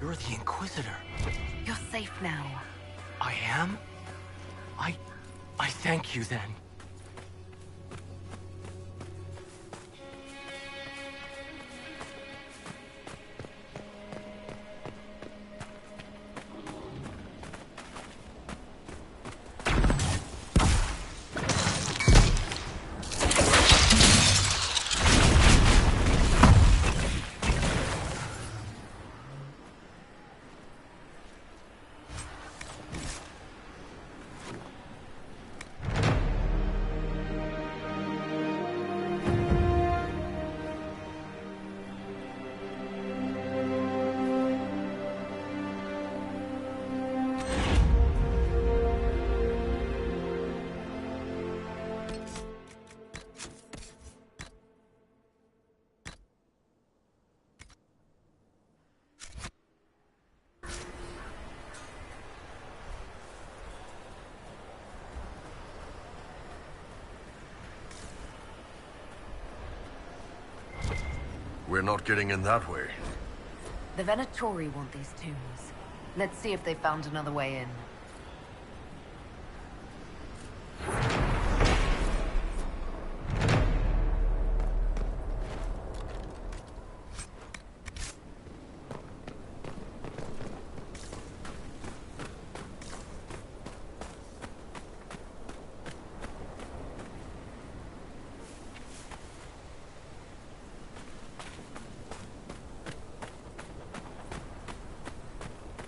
You're the Inquisitor. You're safe now. I am? I thank you then. We're not getting in that way. The Venatori want these tombs. Let's see if they found another way in.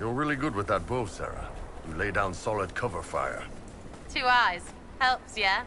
You're really good with that bow, Sarah. You lay down solid cover fire. 2 eyes. Helps, yeah?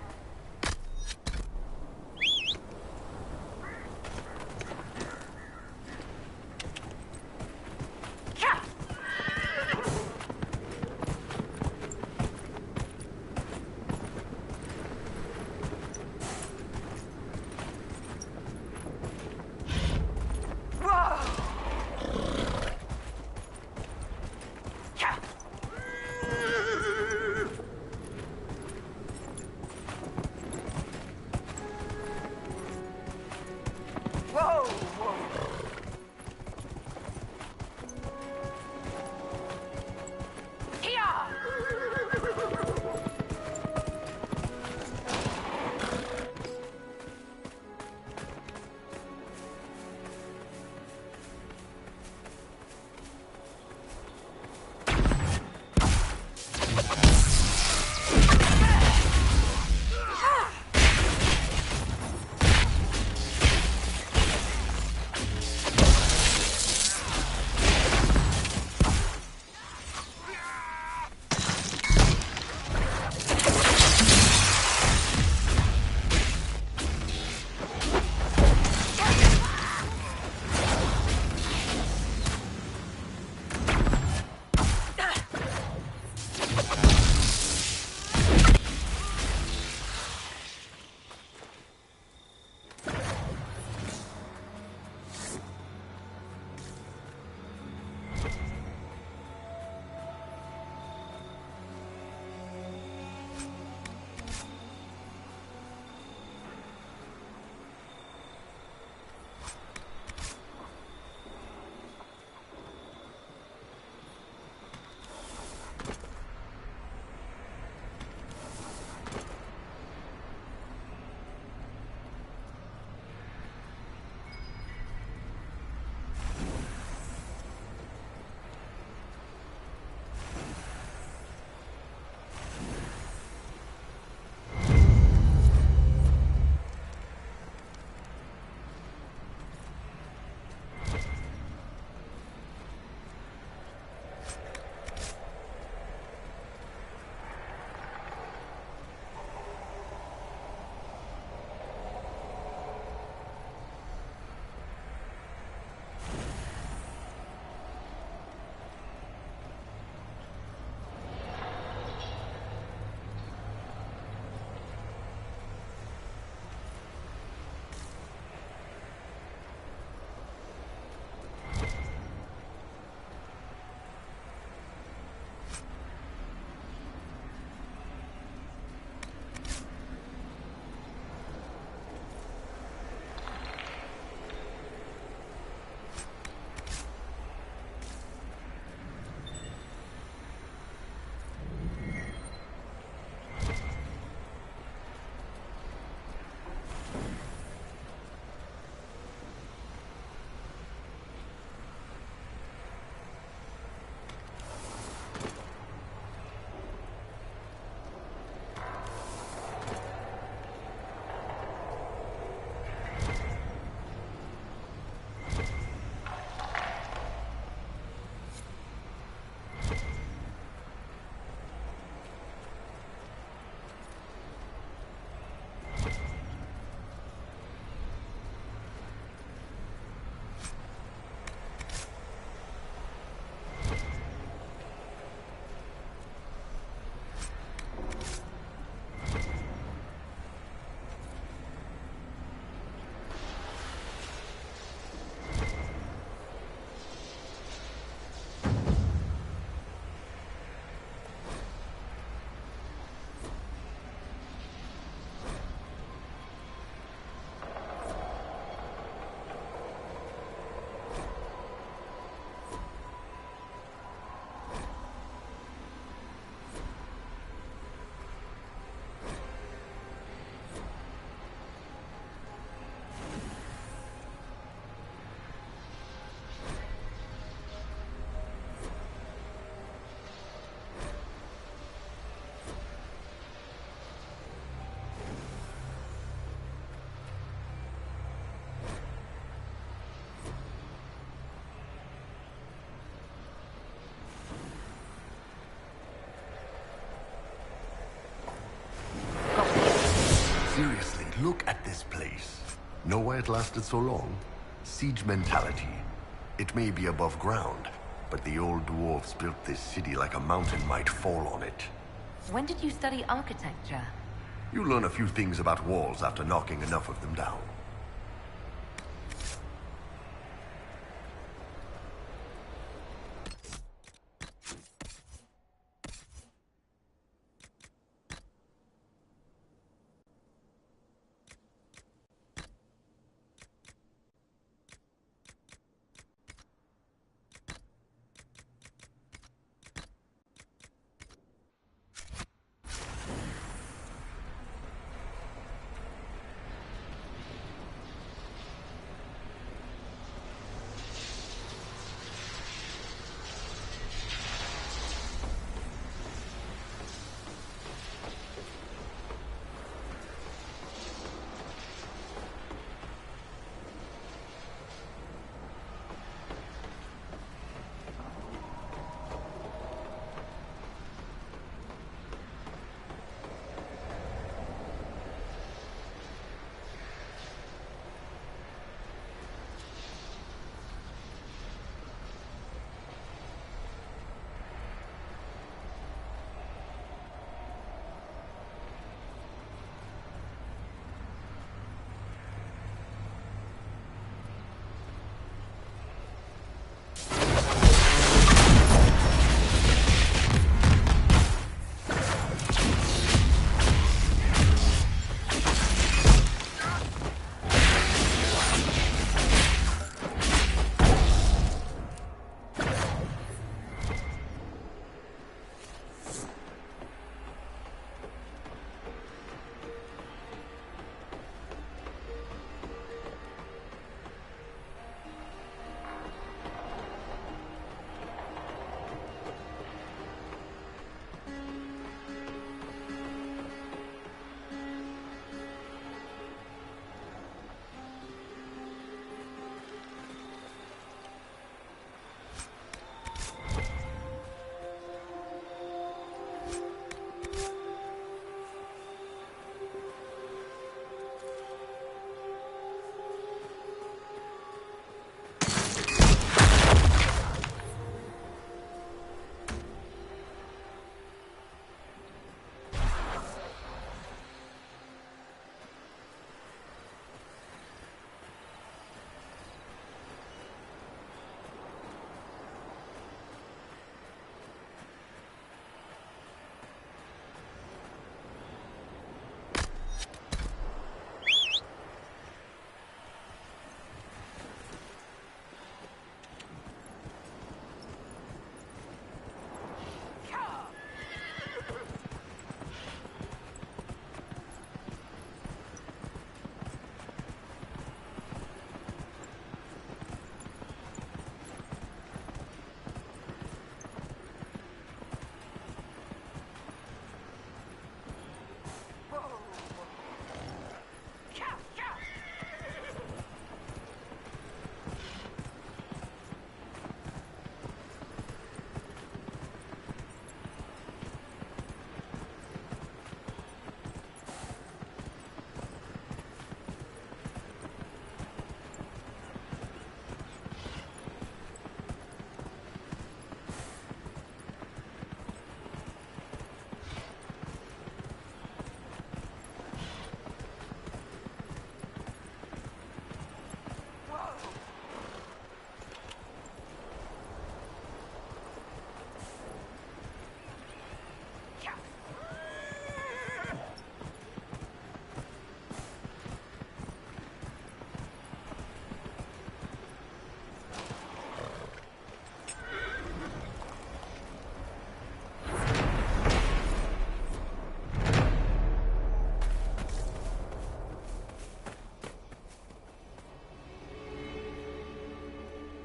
Know why it lasted so long? Siege mentality. It may be above ground, but the old dwarves built this city like a mountain might fall on it. When did you study architecture? You learn a few things about walls after knocking enough of them down.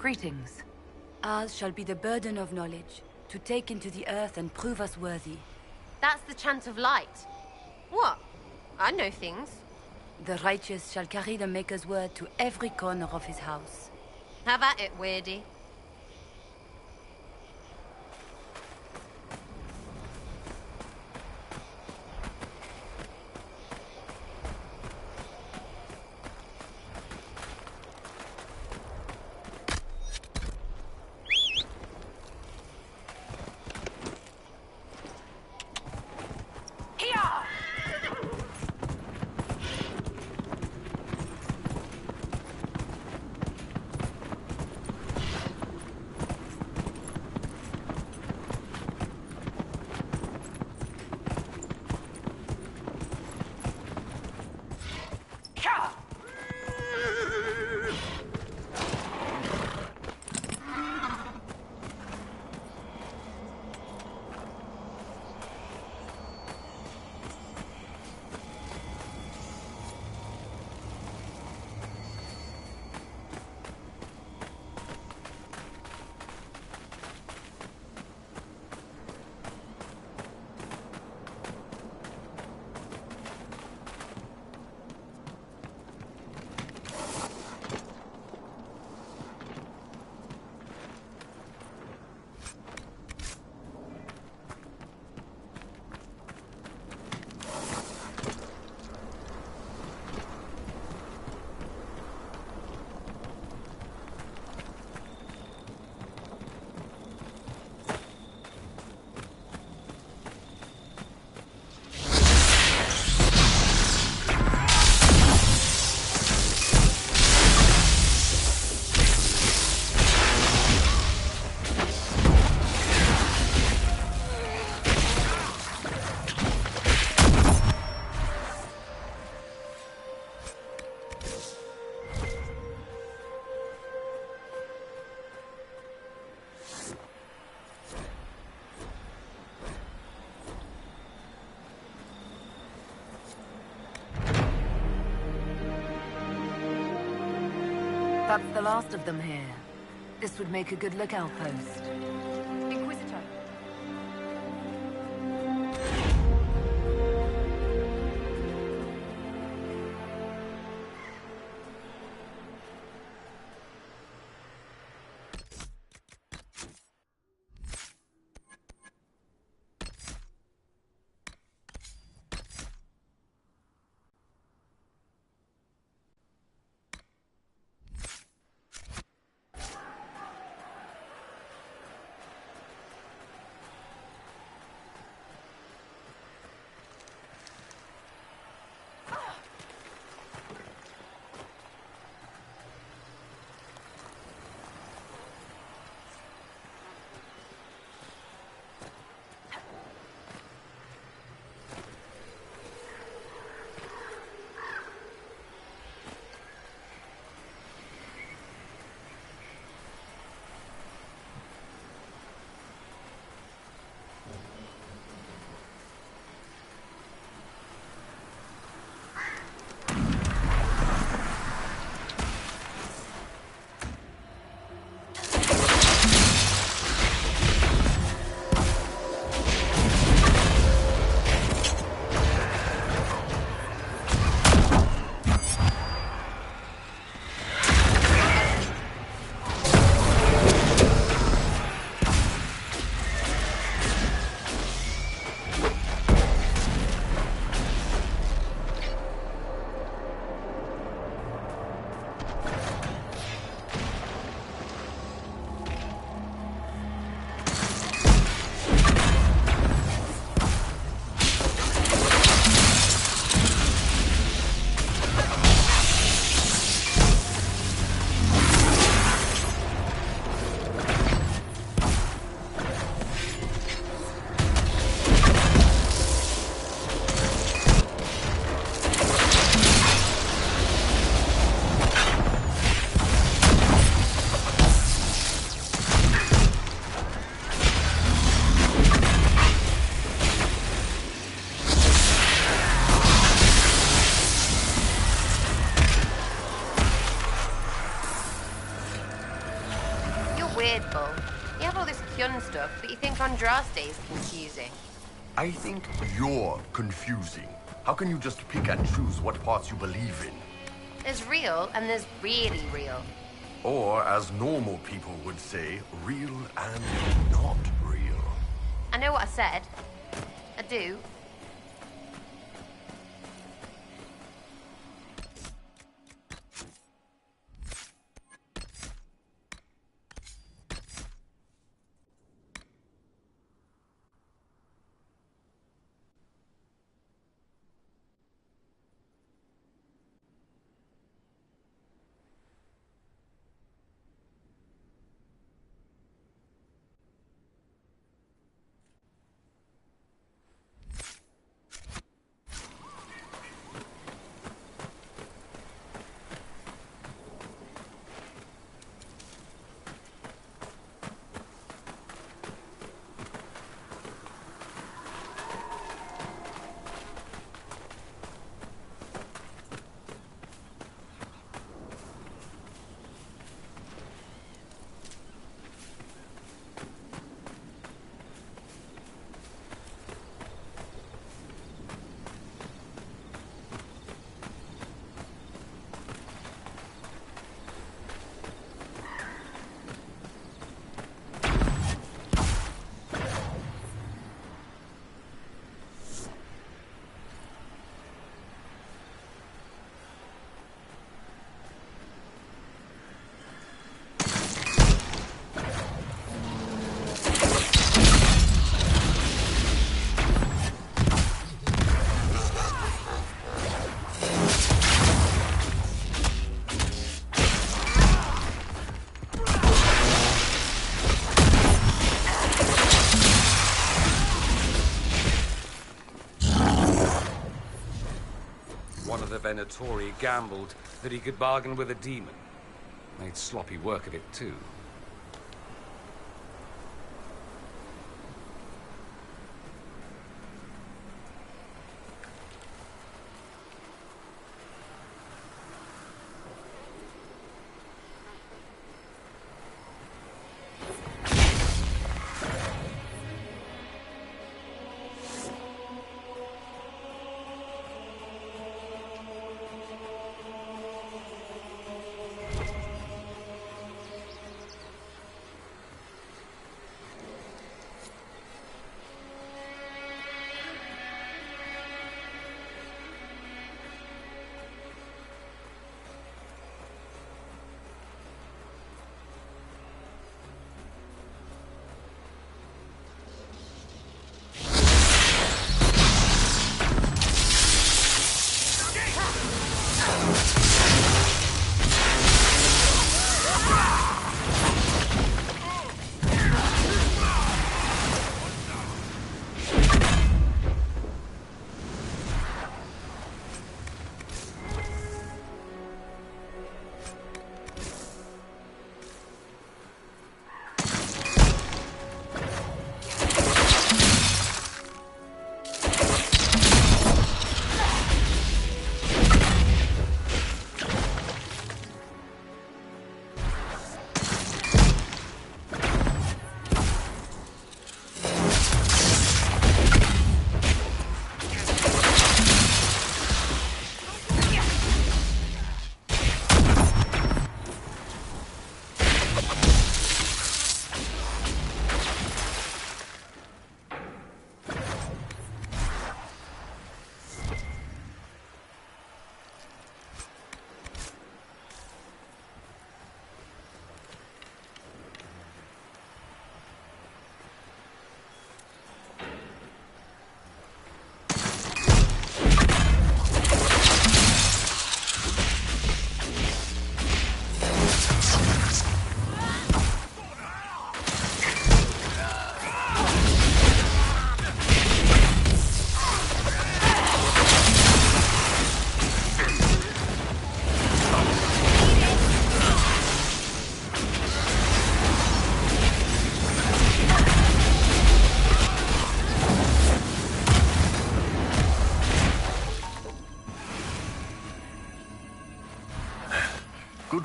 Greetings. Ours shall be the burden of knowledge, to take into the earth and prove us worthy. That's the chant of light. What? I know things. The righteous shall carry the Maker's word to every corner of his house. Have at it, Wendy. That's the last of them here. This would make a good lookout post. Inquisitor. Weird, Bull. You have all this Kyun stuff, but you think Andraste is confusing. I think you're confusing. How can you just pick and choose what parts you believe in? There's real, and there's really real. Or, as normal people would say, real and not real. I know what I said. I do. Venatori gambled that he could bargain with a demon. Made sloppy work of it, too.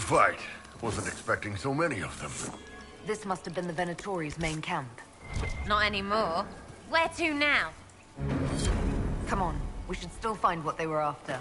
fight. Wasn't expecting so many of them. This must have been the Venatori's main camp. Not anymore. Where to now? Come on, we should still find what they were after.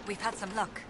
We've had some luck.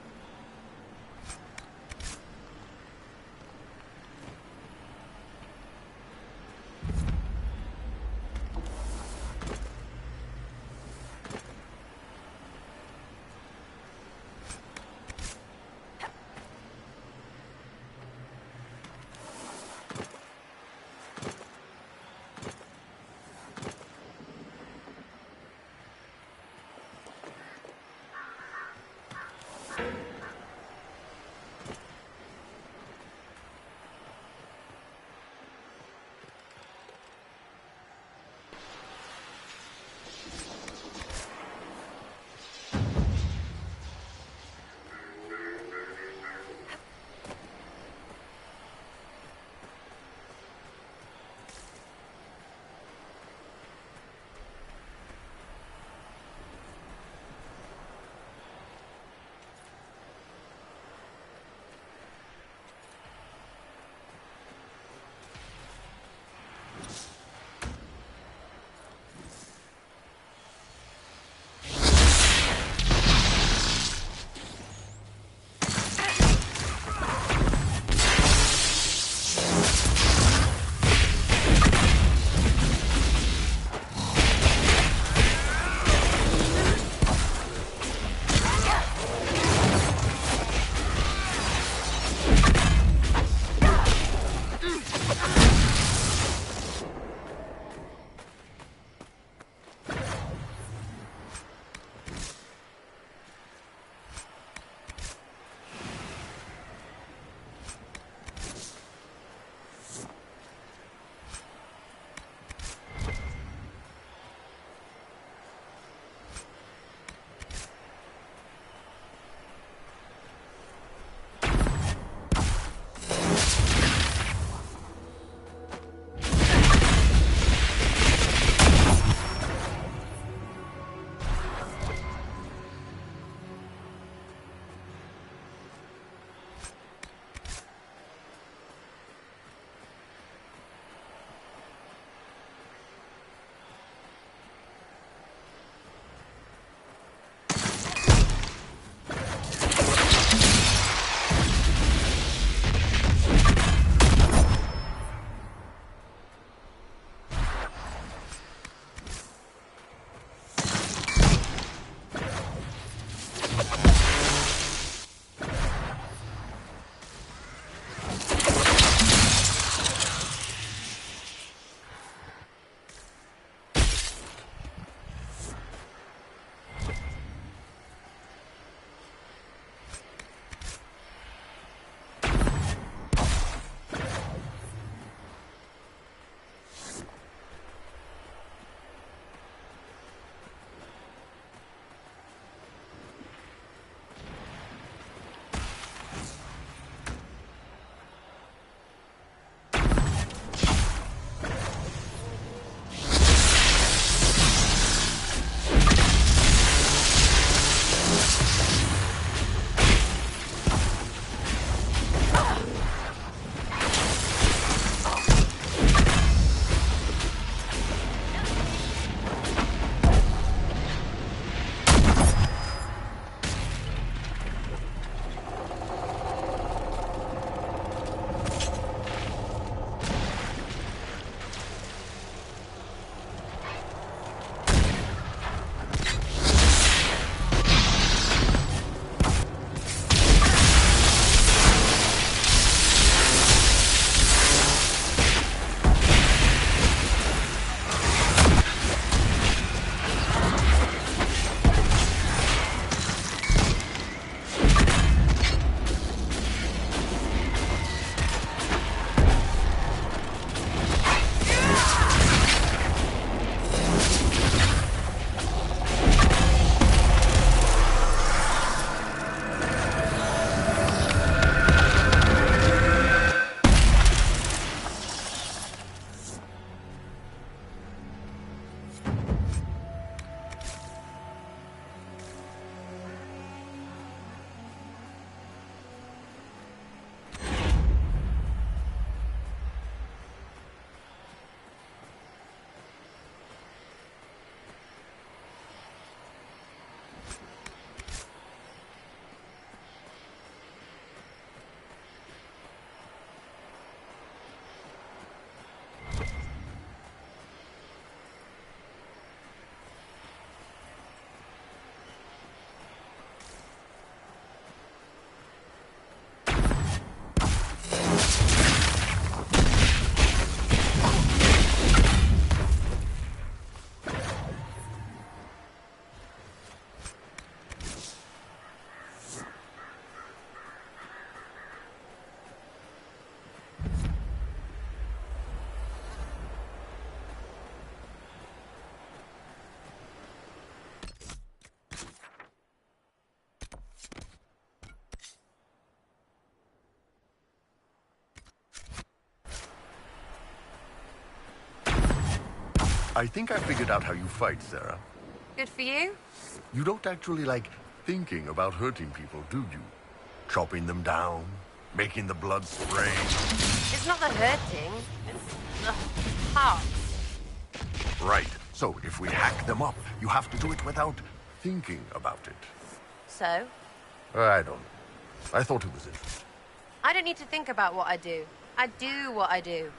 I think I figured out how you fight, Sarah. Good for you? You don't actually like thinking about hurting people, do you? Chopping them down, making the blood spray. It's not the hurting, it's the heart. Right. So if we hack them up, you have to do it without thinking about it. So? I don't know. I thought it was interesting. I don't need to think about what I do. I do what I do.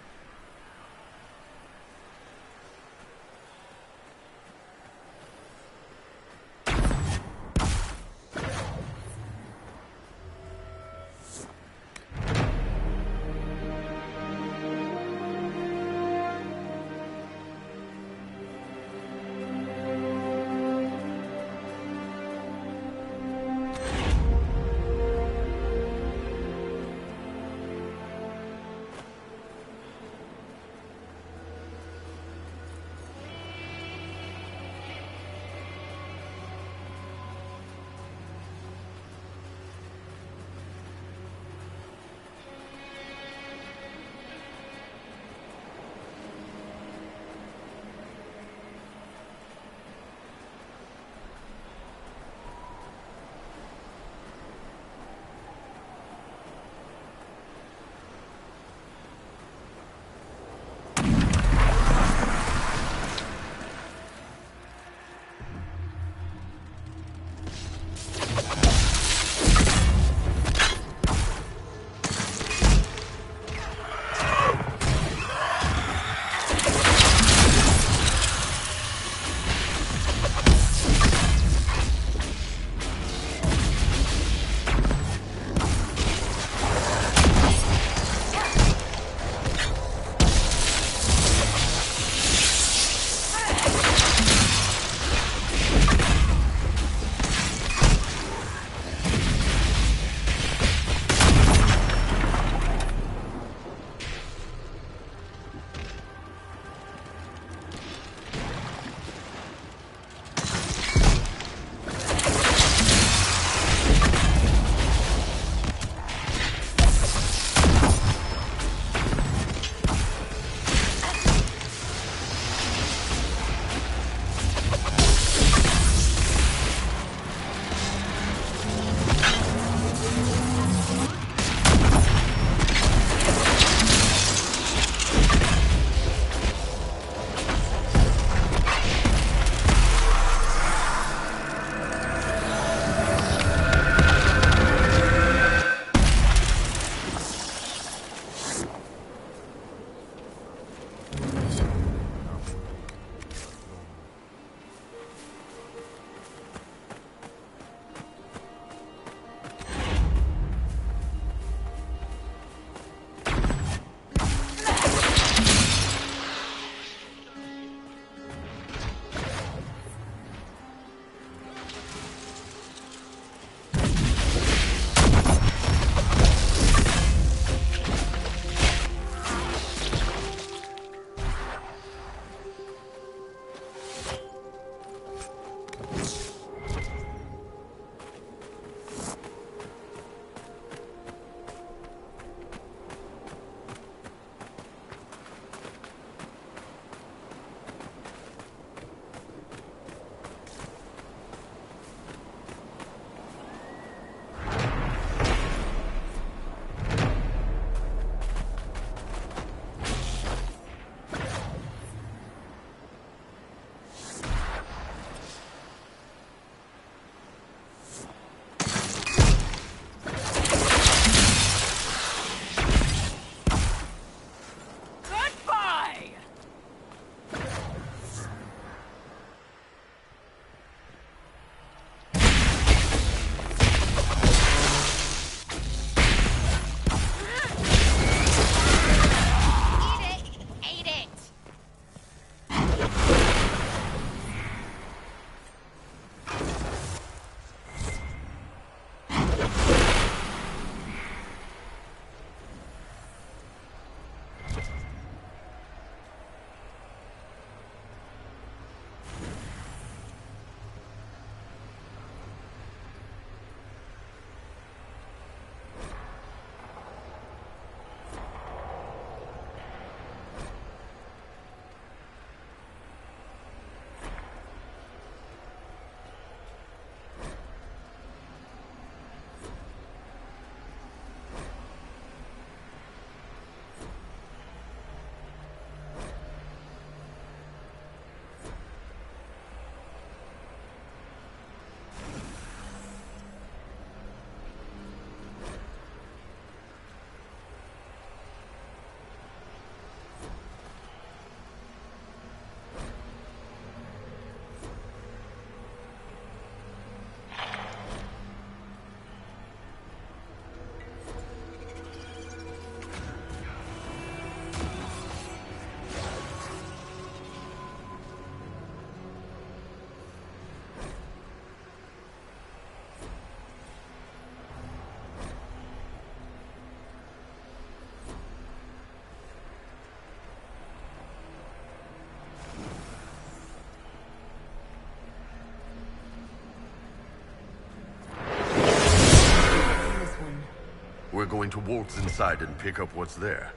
going to waltz inside and pick up what's there.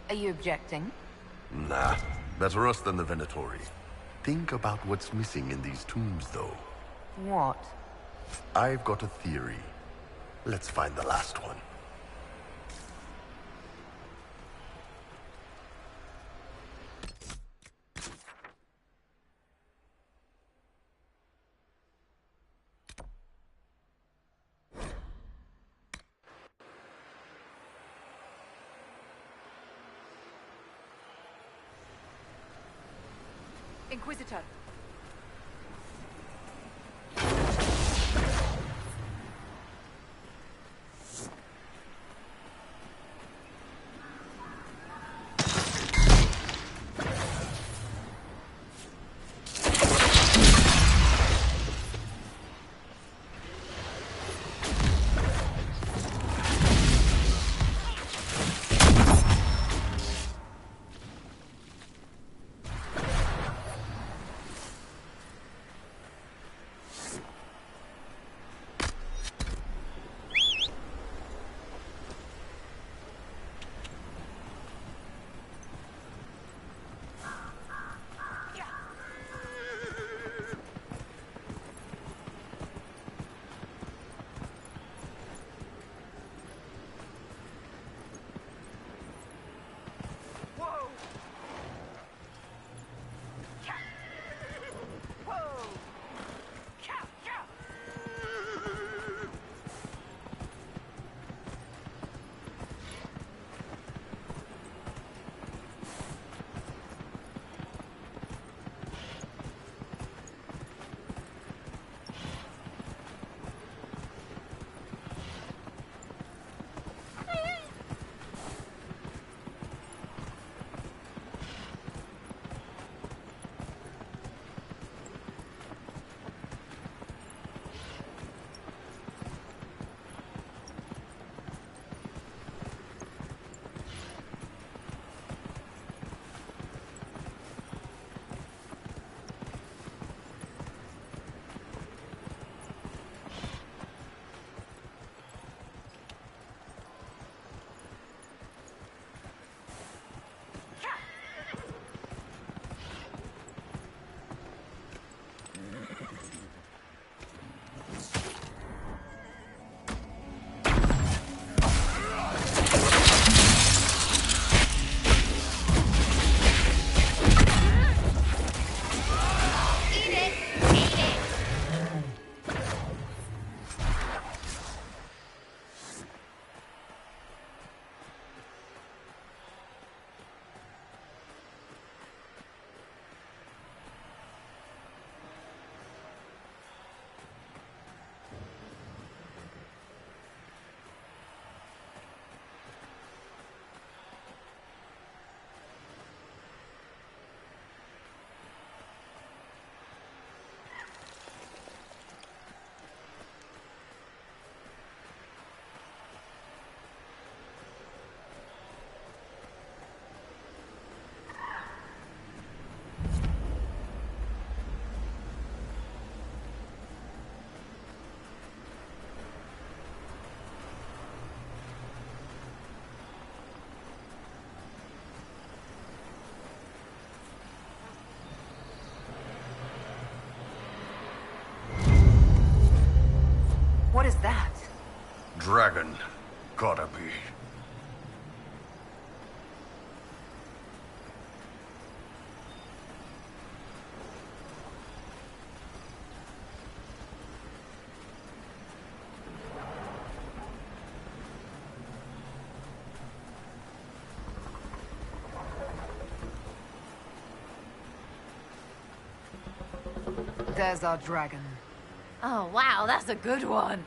Are you objecting? Nah, better us than the Venatori. Think about what's missing in these tombs, though. What? I've got a theory. Let's find the last one. Inquisitor. What is that? Dragon. Gotta be. There's our dragon. Oh, wow, that's a good one.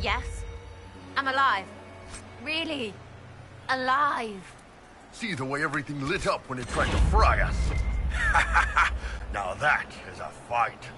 Yes. I'm alive. Really. Alive. See the way everything lit up when it tried to fry us? Now that is a fight.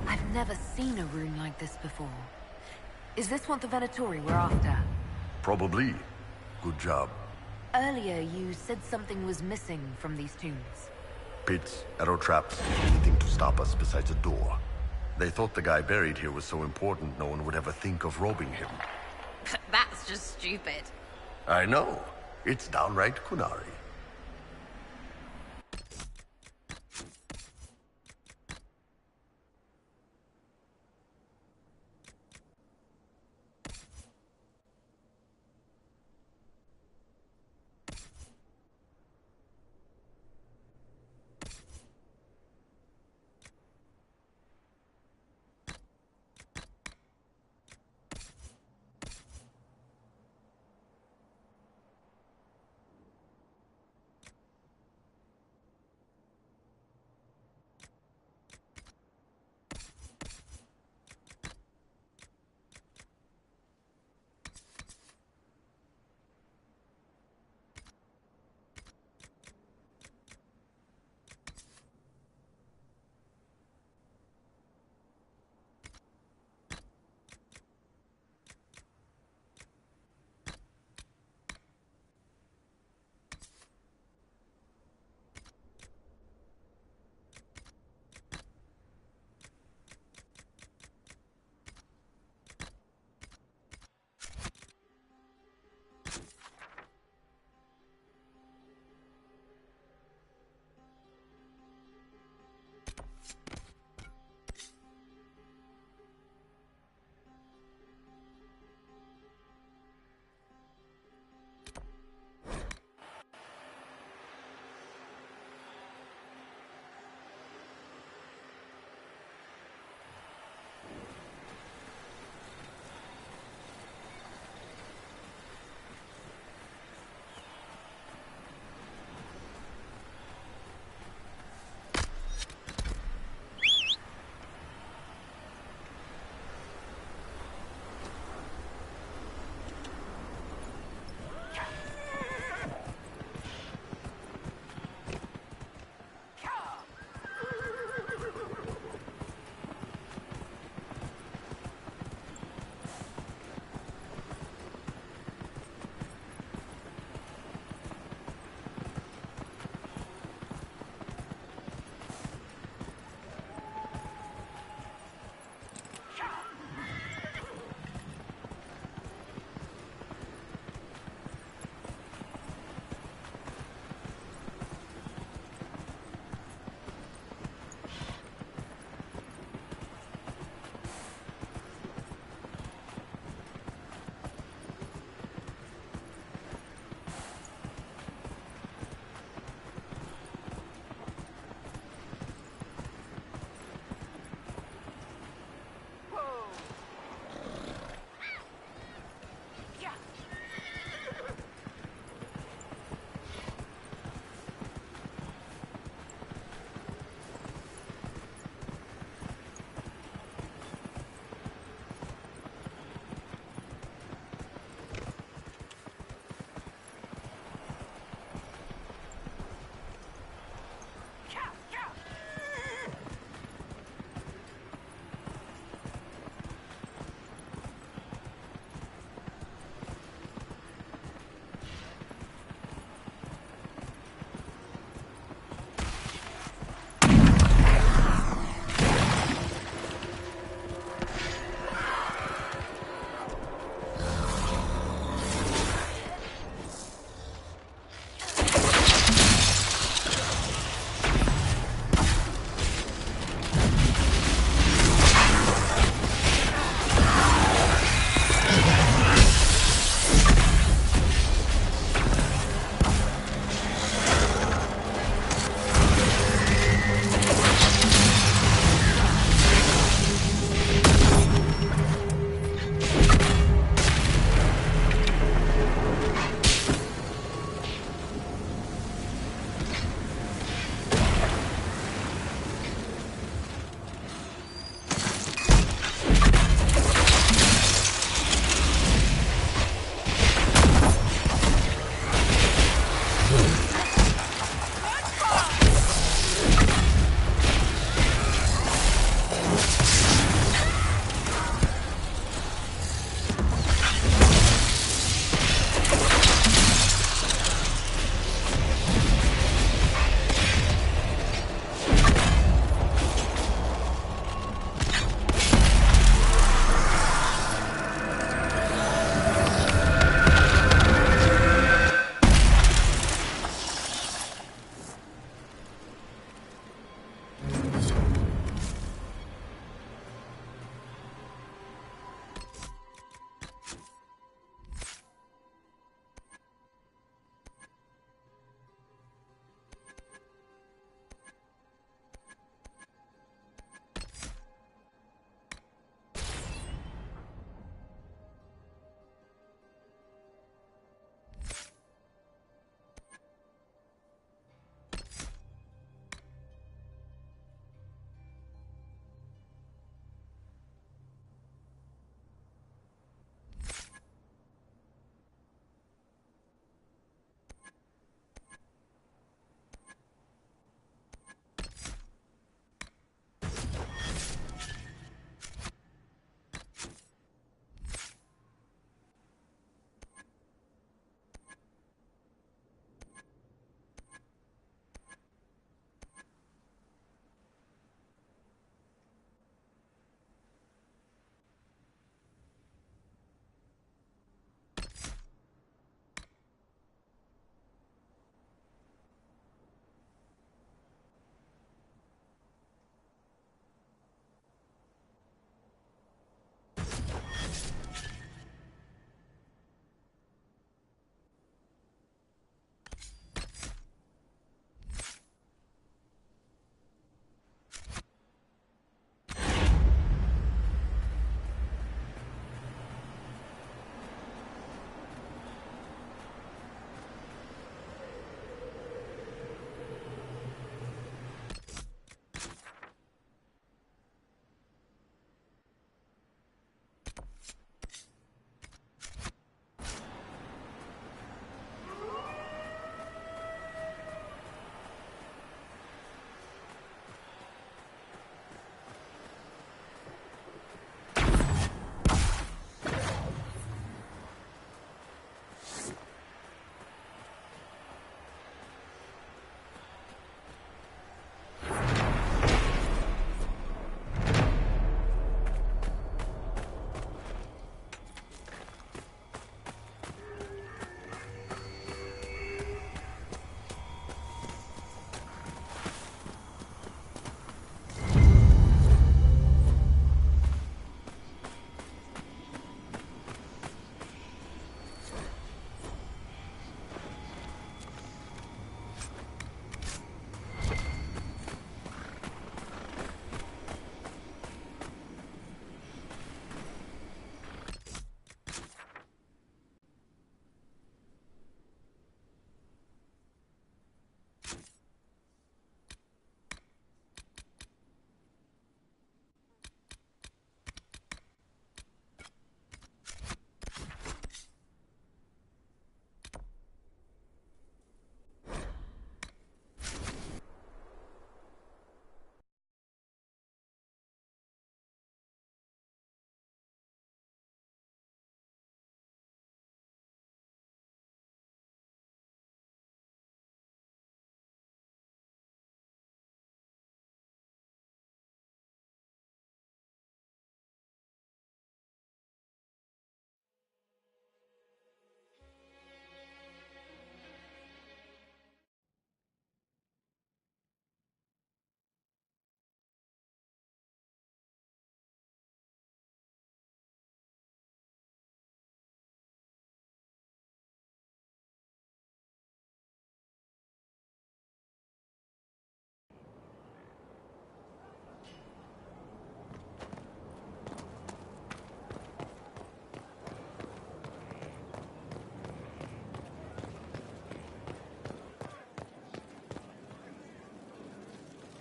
I've never seen a rune like this before. Is this what the Venatori were after? Probably. Good job. Earlier, you said something was missing from these tombs. Pits, arrow traps, anything to stop us besides a door. They thought the guy buried here was so important no one would ever think of robbing him. That's just stupid. I know. It's downright Kunari.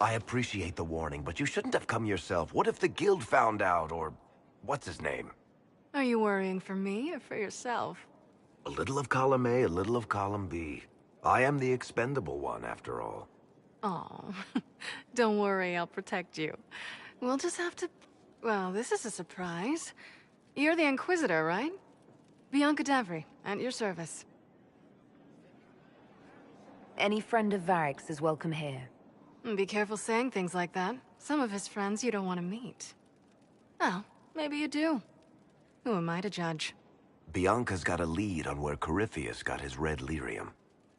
I appreciate the warning, but you shouldn't have come yourself. What if the guild found out, or... what's his name? Are you worrying for me or for yourself? A little of column A, a little of column B. I am the expendable one, after all. Oh, don't worry, I'll protect you. We'll just have to... Well, this is a surprise. You're the Inquisitor, right? Bianca Davry, at your service. Any friend of Varric's is welcome here. Be careful saying things like that. Some of his friends you don't want to meet. Well, maybe you do. Who am I to judge? Bianca's got a lead on where Corypheus got his red lyrium.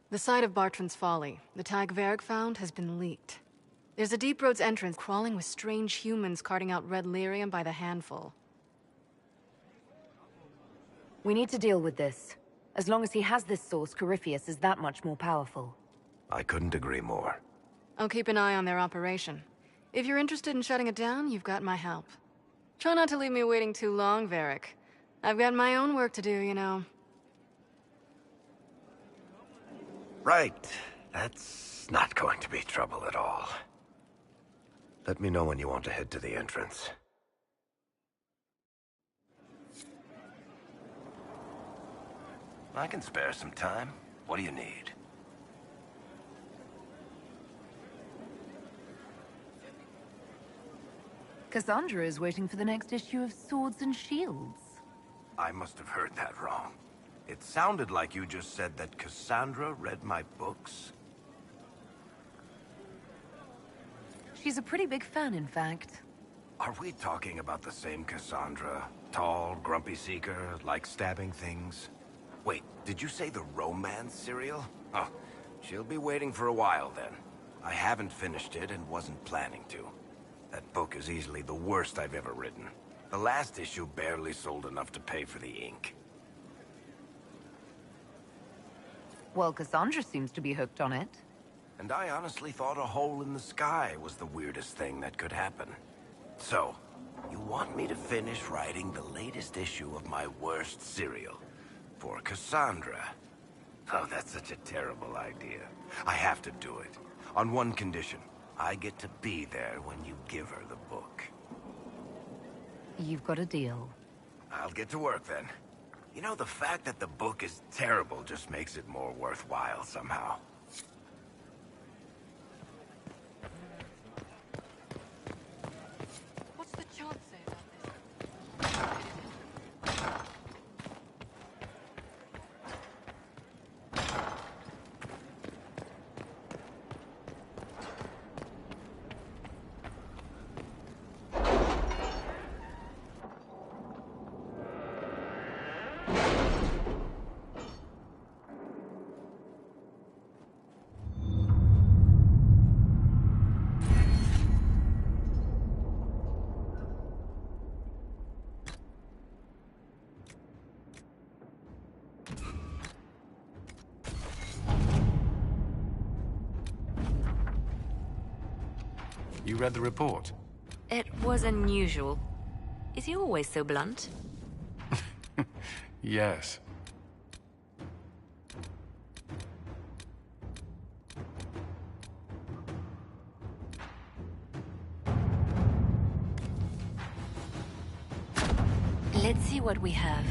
The site of Bartran's Folly, the tag Varric found, has been leaked. There's a Deep Roads entrance crawling with strange humans carting out red lyrium by the handful. We need to deal with this. As long as he has this source, Corypheus is that much more powerful. I couldn't agree more. I'll keep an eye on their operation. If you're interested in shutting it down, you've got my help. Try not to leave me waiting too long, Varric. I've got my own work to do, you know. Right. That's not going to be trouble at all. Let me know when you want to head to the entrance. I can spare some time. What do you need? Cassandra is waiting for the next issue of Swords and Shields. I must have heard that wrong. It sounded like you just said that Cassandra read my books. She's a pretty big fan, in fact. Are we talking about the same Cassandra? Tall, grumpy seeker, like stabbing things? Wait, did you say the romance serial? Oh, she'll be waiting for a while then. I haven't finished it and wasn't planning to. That book is easily the worst I've ever written. The last issue barely sold enough to pay for the ink. Well, Cassandra seems to be hooked on it. And I honestly thought a hole in the sky was the weirdest thing that could happen. So, you want me to finish writing the latest issue of my worst serial for Cassandra? Oh, that's such a terrible idea. I have to do it. On one condition. I get to be there when you give her the book. You've got a deal. I'll get to work then. You know, the fact that the book is terrible just makes it more worthwhile somehow. What's the chart say about this? You read the report? It was unusual. Is he always so blunt? Yes. Let's see what we have.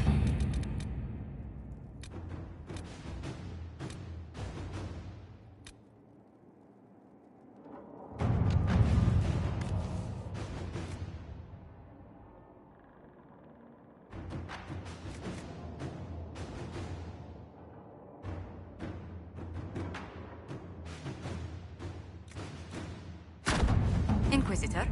Inquisitor.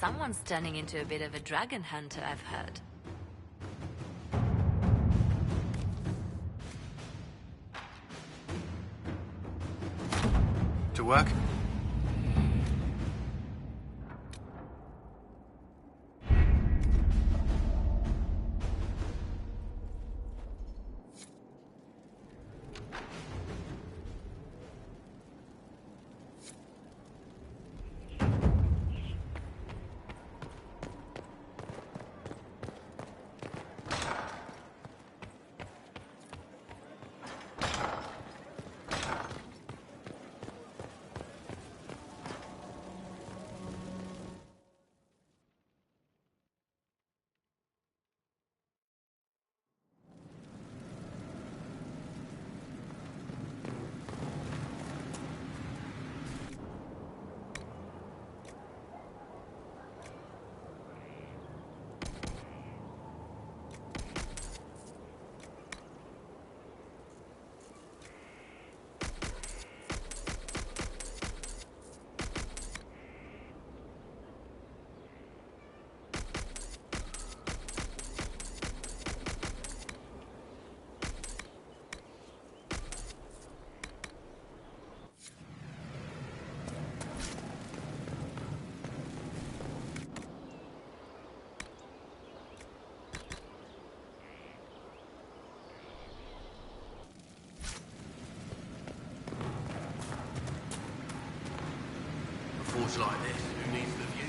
Someone's turning into a bit of a dragon hunter, I've heard. To work? Halls like this, who needs the view?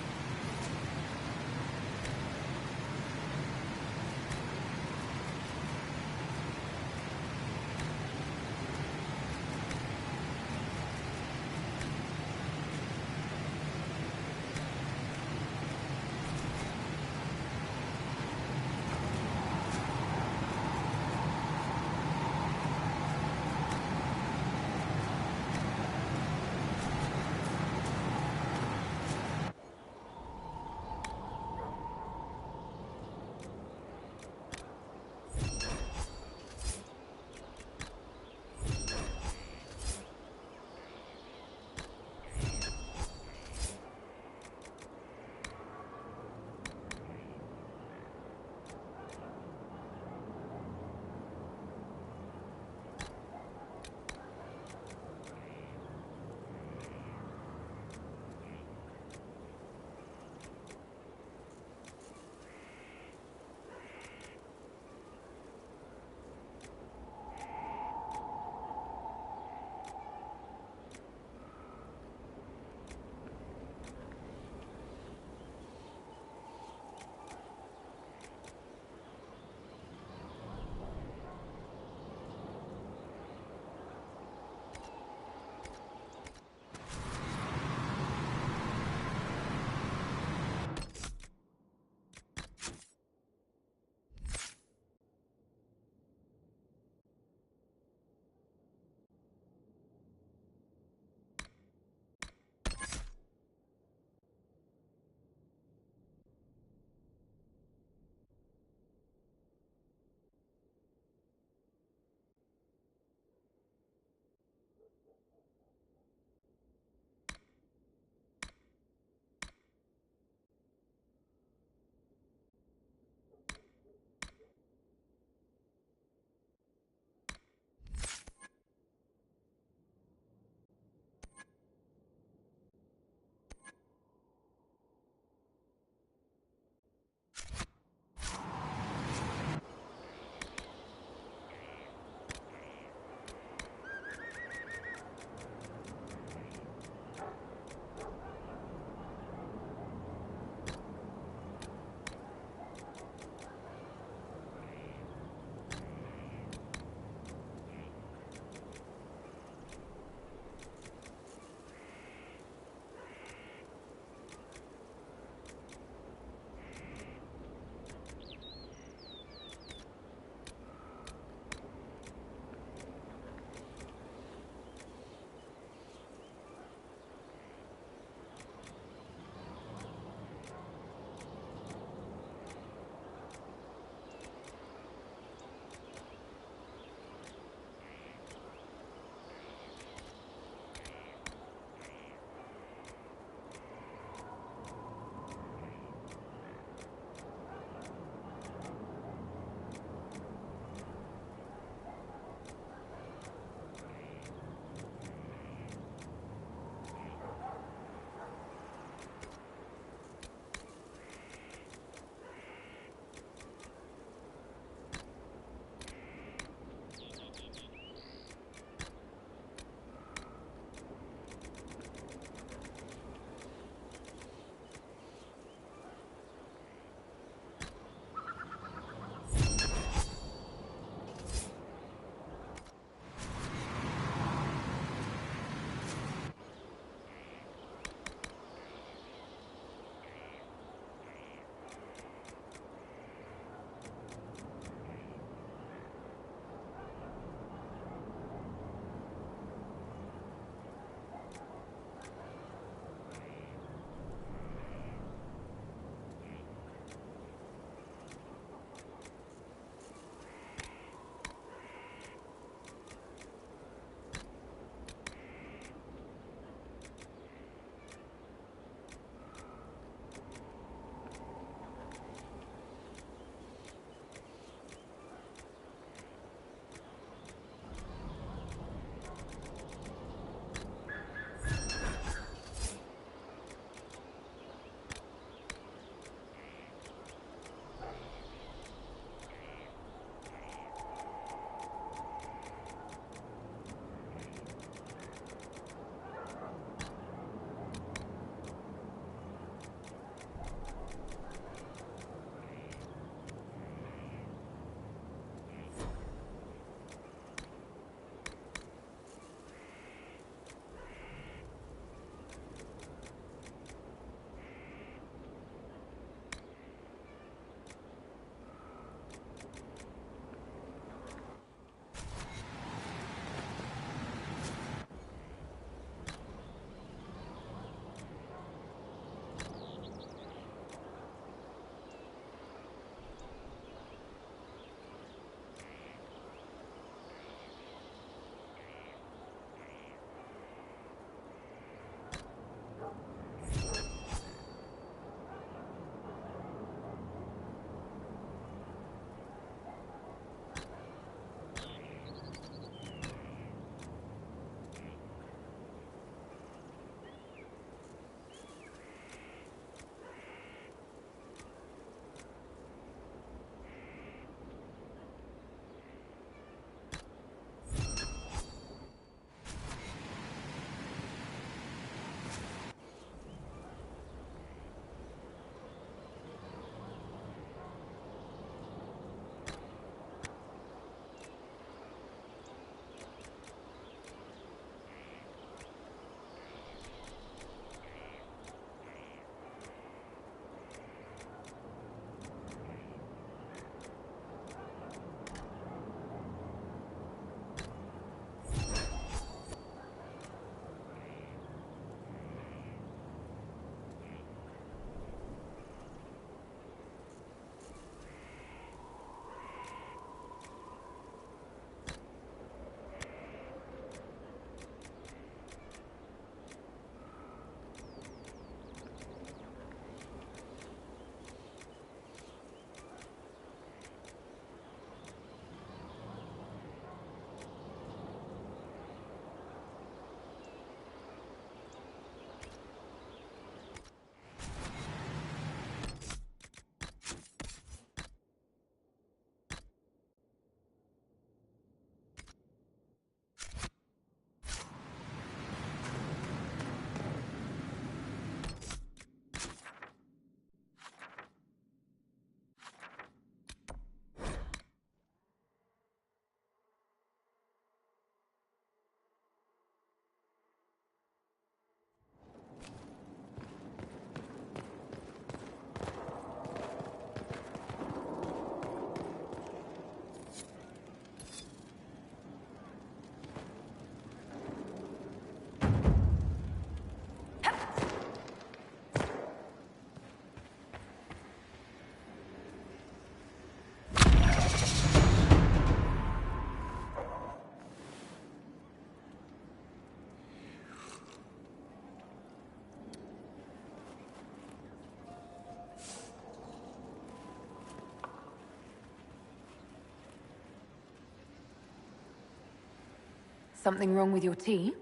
Something wrong with your tea?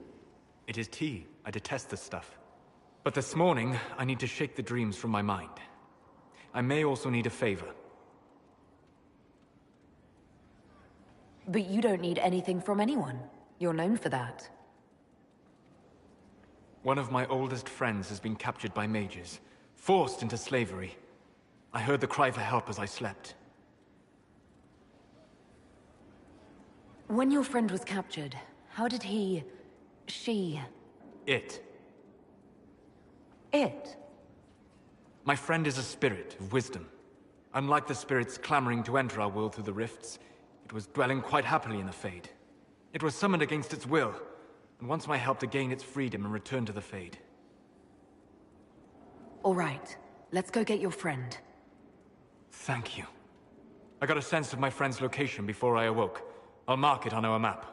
It is tea. I detest this stuff. But this morning, I need to shake the dreams from my mind. I may also need a favor. But you don't need anything from anyone. You're known for that. One of my oldest friends has been captured by mages, forced into slavery. I heard the cry for help as I slept. When your friend was captured, how did she... It. It? My friend is a spirit of wisdom. Unlike the spirits clamoring to enter our world through the rifts, it was dwelling quite happily in the Fade. It was summoned against its will, and wants my help to gain its freedom and return to the Fade. All right. Let's go get your friend. Thank you. I got a sense of my friend's location before I awoke. I'll mark it on our map.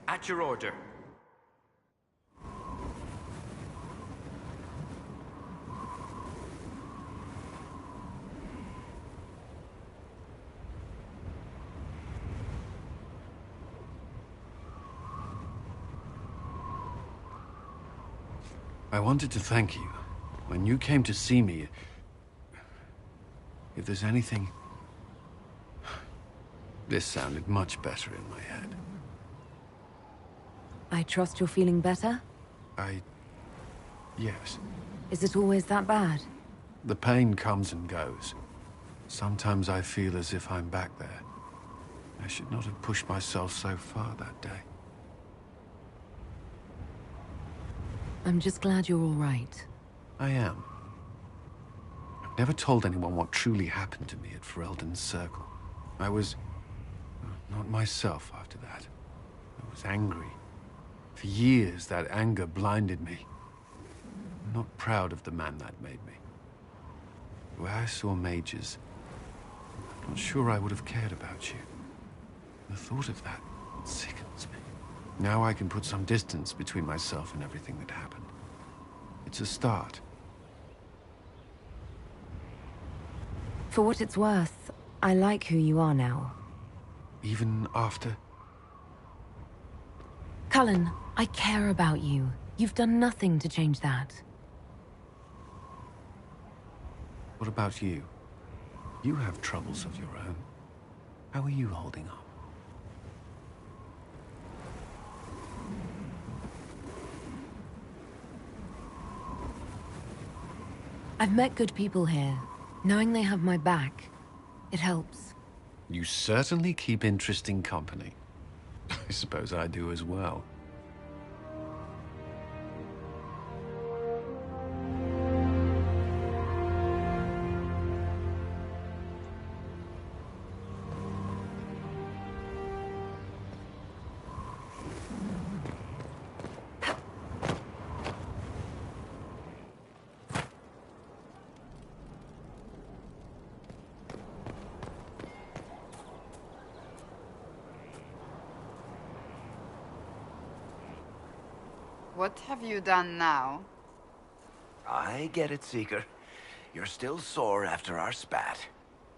At your order. I wanted to thank you. When you came to see me, if there's anything... This sounded much better in my head. I trust you're feeling better? Yes. Is it always that bad? The pain comes and goes. Sometimes I feel as if I'm back there. I should not have pushed myself so far that day. I'm just glad you're all right. I am. I've never told anyone what truly happened to me at Ferelden's Circle. I was... not myself after that. I was angry. For years, that anger blinded me. I'm not proud of the man that made me. The way I saw mages, I'm not sure I would have cared about you. The thought of that sickens me. Now I can put some distance between myself and everything that happened. It's a start. For what it's worth, I like who you are now. Even after... Cullen, I care about you. You've done nothing to change that. What about you? You have troubles of your own. How are you holding up? I've met good people here. Knowing they have my back, it helps. You certainly keep interesting company. I suppose I do as well. What have you done now? I get it, Seeker. You're still sore after our spat.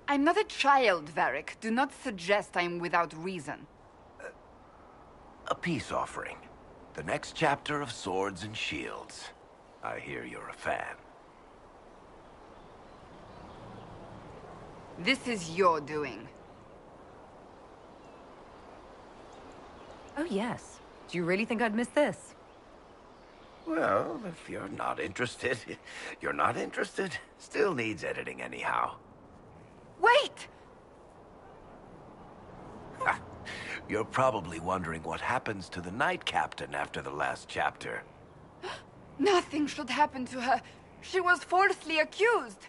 I'm not a child, Varric. Do not suggest I'm without reason. A peace offering. The next chapter of Swords and Shields. I hear you're a fan. This is your doing. Oh yes. Do you really think I'd miss this? Well, if you're not interested, you're not interested. Still needs editing anyhow. Wait! You're probably wondering what happens to the Knight Captain after the last chapter. Nothing should happen to her. She was falsely accused.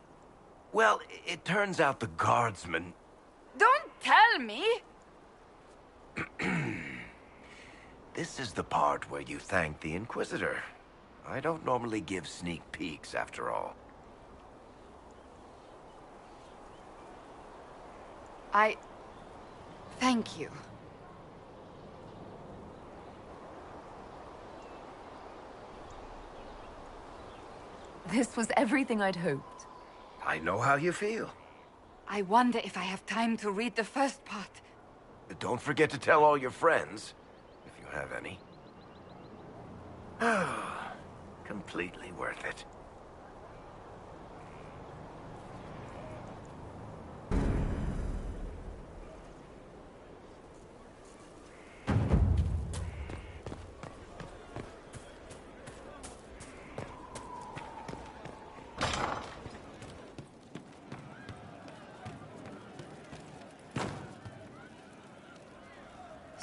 Well, it turns out the guardsman... Don't tell me! This is the part where you thank the Inquisitor. I don't normally give sneak peeks, after all. Thank you. This was everything I'd hoped. I know how you feel. I wonder if I have time to read the first part. Don't forget to tell all your friends, if you have any. Completely worth it.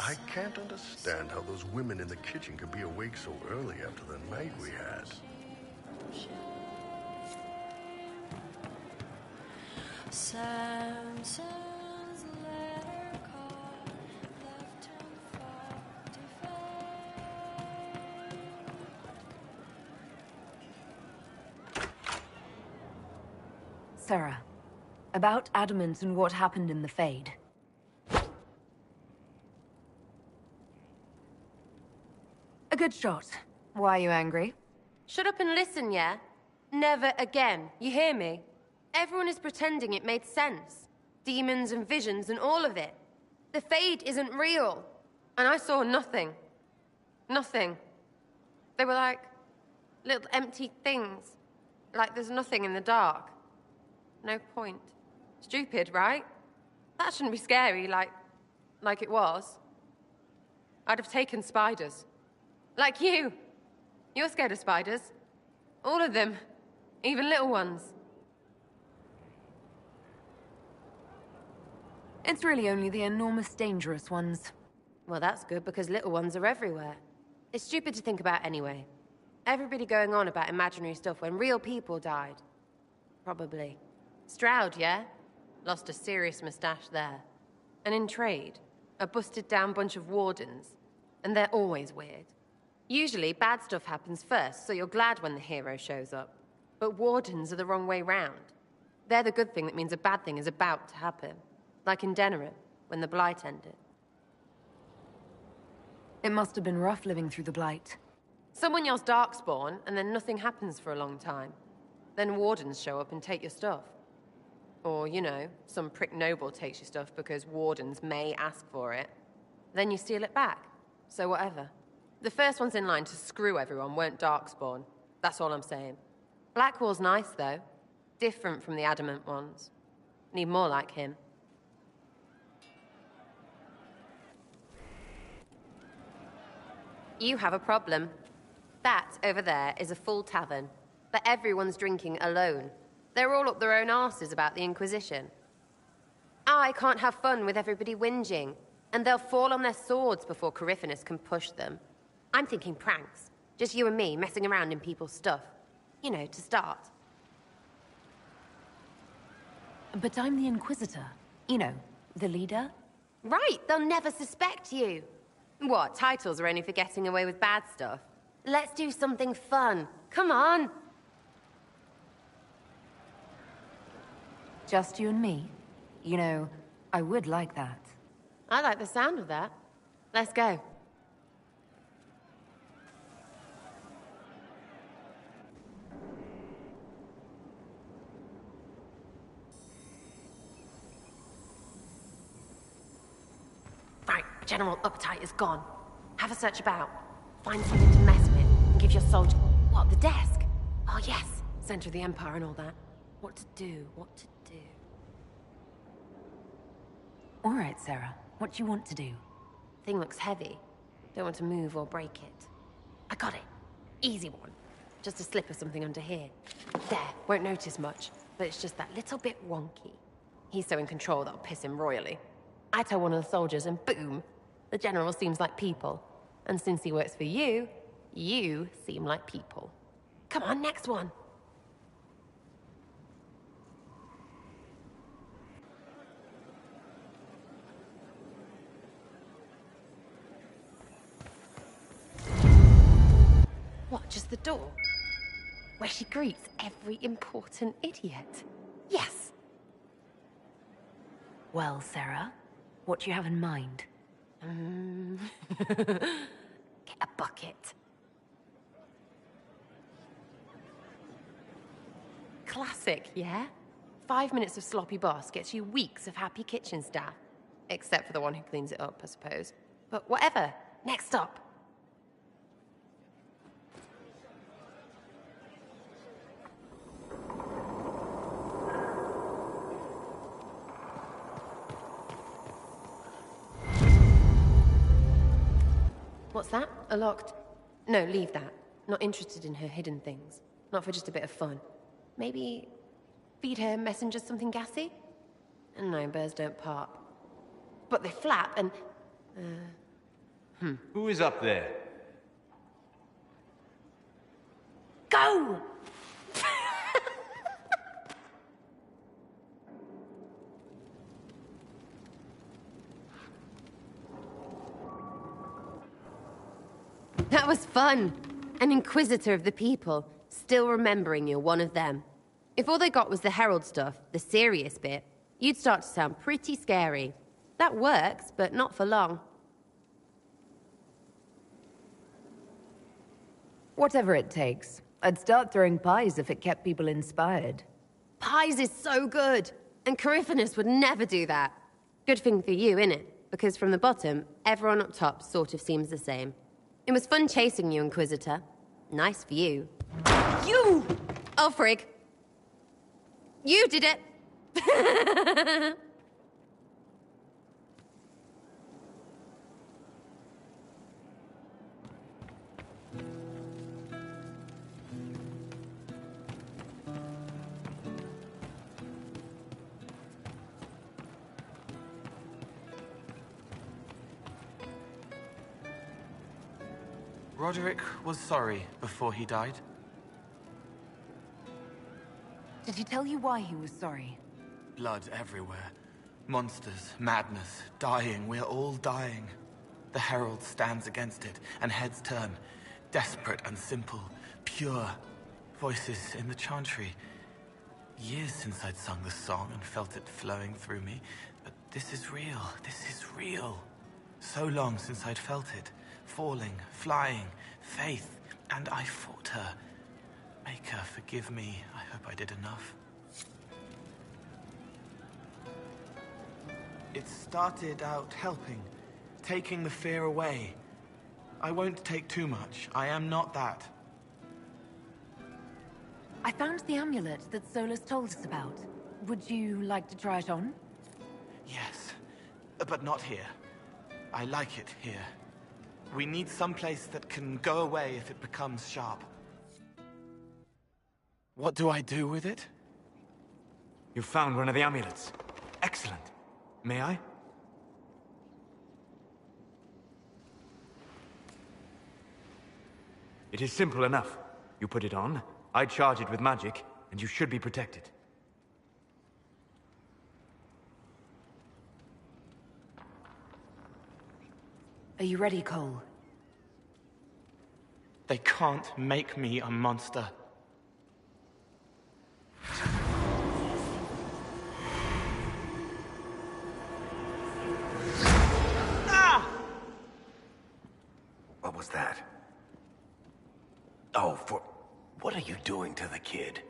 I can't understand how those women in the kitchen could be awake so early after the night we had. Sarah, about Adamant and what happened in the Fade. A good shot. Why are you angry? Shut up and listen, yeah? Never again. You hear me? Everyone is pretending it made sense. Demons and visions and all of it. The Fade isn't real. And I saw nothing. Nothing. They were like little empty things. Like there's nothing in the dark. No point. Stupid, right? That shouldn't be scary, like it was. I'd have taken spiders. Like you. You're scared of spiders. All of them. Even little ones. It's really only the enormous, dangerous ones. Well, that's good, because little ones are everywhere. It's stupid to think about anyway. Everybody going on about imaginary stuff when real people died. Probably. Stroud, yeah? Lost a serious moustache there. And in trade, a busted-down bunch of wardens. And they're always weird. Usually, bad stuff happens first, so you're glad when the hero shows up. But wardens are the wrong way round. They're the good thing that means a bad thing is about to happen. Like in Denerim, when the Blight ended. It must have been rough living through the Blight. Someone yells Darkspawn, and then nothing happens for a long time. Then wardens show up and take your stuff. Or, you know, some prick noble takes your stuff because wardens may ask for it. Then you steal it back. So whatever. The first ones in line to screw everyone weren't Darkspawn. That's all I'm saying. Blackwall's nice, though. Different from the Adamant ones. Need more like him. You have a problem. That, over there, is a full tavern. But everyone's drinking alone. They're all up their own arses about the Inquisition. I can't have fun with everybody whinging. And they'll fall on their swords before Coryphanus can push them. I'm thinking pranks. Just you and me messing around in people's stuff. You know, to start. But I'm the Inquisitor. You know, the leader. Right, they'll never suspect you. What, titles are only for getting away with bad stuff? Let's do something fun. Come on. Just you and me? You know, I would like that. I like the sound of that. Let's go. Right, general appetite is gone. Have a search about. Find something to mess with and give your soldier... What, the desk? Oh yes, center of the Empire and all that. What to do, what to do. All right, Sarah. What do you want to do? Thing looks heavy. Don't want to move or break it. I got it. Easy one. Just a slip of something under here. There, won't notice much, but it's just that little bit wonky. He's so in control that'll piss him royally. I tell one of the soldiers and boom, the general seems like people. And since he works for you, you seem like people. Come on, next one. What, just the door? Where she greets every important idiot. Yes! Well, Sarah, what do you have in mind? Get a bucket. classic, yeah? 5 minutes of sloppy boss gets you weeks of happy kitchen staff. Except for the one who cleans it up, I suppose. But whatever. Next up. What's that? A locked... No, leave that. Not interested in her hidden things. Not for just a bit of fun. Maybe... feed her messengers something gassy? No, birds don't pop. But they flap and... Who is up there? Go! That was fun. An inquisitor of the people, still remembering you're one of them. If all they got was the herald stuff, the serious bit, you'd start to sound pretty scary. That works, but not for long. Whatever it takes. I'd start throwing pies if it kept people inspired. Pies is so good, and Coryphanus would never do that. Good thing for you, innit? Because from the bottom, everyone up top sort of seems the same. It was fun chasing you, Inquisitor. Nice for you. You! Oh, frig. You did it! Roderick was sorry before he died. Did he tell you why he was sorry? Blood everywhere. Monsters, madness, dying. We're all dying. The Herald stands against it, and heads turn. Desperate and simple. Pure. Voices in the chantry. Years since I'd sung the song and felt it flowing through me. But this is real. This is real. So long since I'd felt it. Falling, flying, faith, and I fought her. Make her forgive me. I hope I did enough. It started out helping, taking the fear away. I won't take too much. I am not that. I found the amulet that Solus told us about. Would you like to try it on? Yes, but not here. I like it here. We need someplace that can go away if it becomes sharp. What do I do with it? You found one of the amulets. Excellent. May I? It is simple enough. You put it on, I charge it with magic, and you should be protected. Are you ready, Cole? They can't make me a monster. Ah! What was that? Oh, what are you doing to the kid?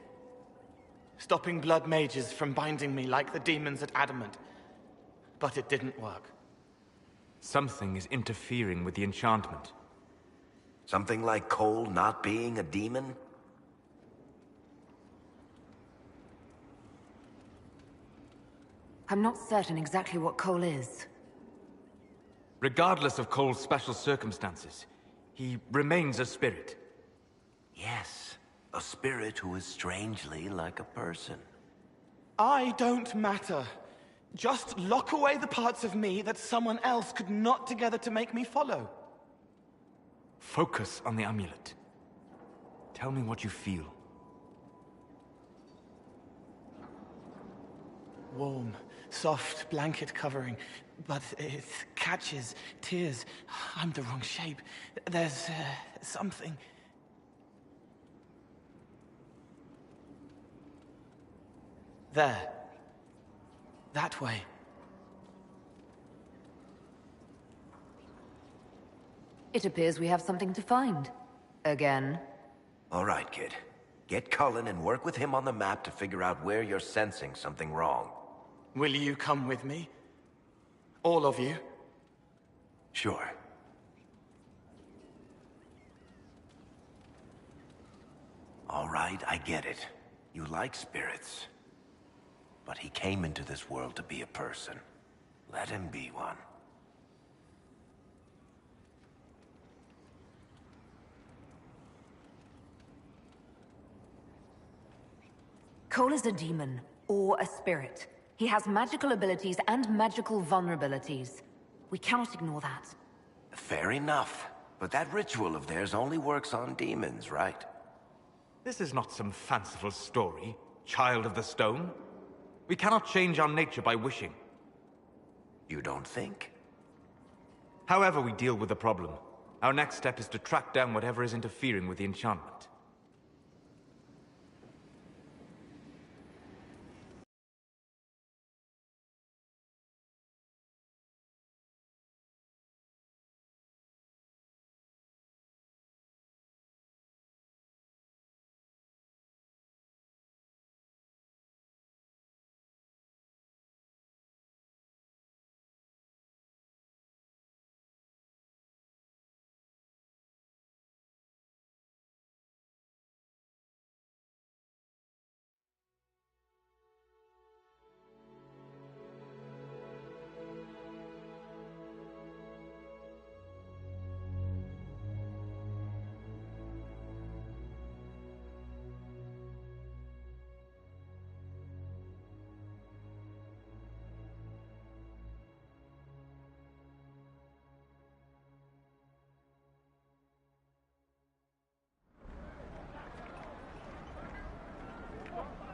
Stopping blood mages from binding me like the demons at Adamant. But it didn't work. Something is interfering with the enchantment. Something like Cole not being a demon? I'm not certain exactly what Cole is. Regardless of Cole's special circumstances, he remains a spirit. Yes, a spirit who is strangely like a person. I don't matter. Just lock away the parts of me that someone else could knot together to make me follow. Focus on the amulet. Tell me what you feel. Warm, soft blanket covering, but it catches tears. I'm the wrong shape. There's something. There. That way. It appears we have something to find. Again. All right, kid. Get Cullen and work with him on the map to figure out where you're sensing something wrong. Will you come with me? All of you? Sure. All right, I get it. You like spirits. But he came into this world to be a person. Let him be one. Cole is a demon, or a spirit. He has magical abilities and magical vulnerabilities. We cannot ignore that. Fair enough. But that ritual of theirs only works on demons, right? This is not some fanciful story, child of the stone. We cannot change our nature by wishing. You don't think? However we deal with the problem, our next step is to track down whatever is interfering with the enchantment.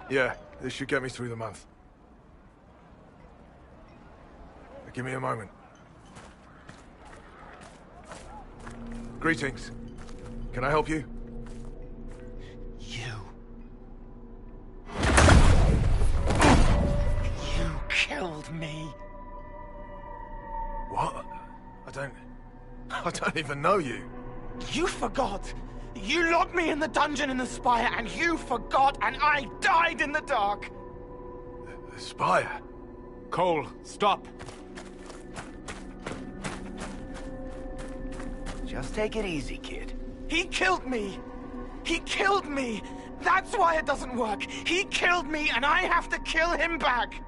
Yeah, this should get me through the month. Give me a moment. Greetings. Can I help you? You killed me. What? I don't even know you. You forgot. You locked me in the dungeon in the spire, and you forgot, and I died in the dark. The spire? Cole, stop. Just take it easy, kid. He killed me. He killed me. That's why it doesn't work. He killed me, and I have to kill him back.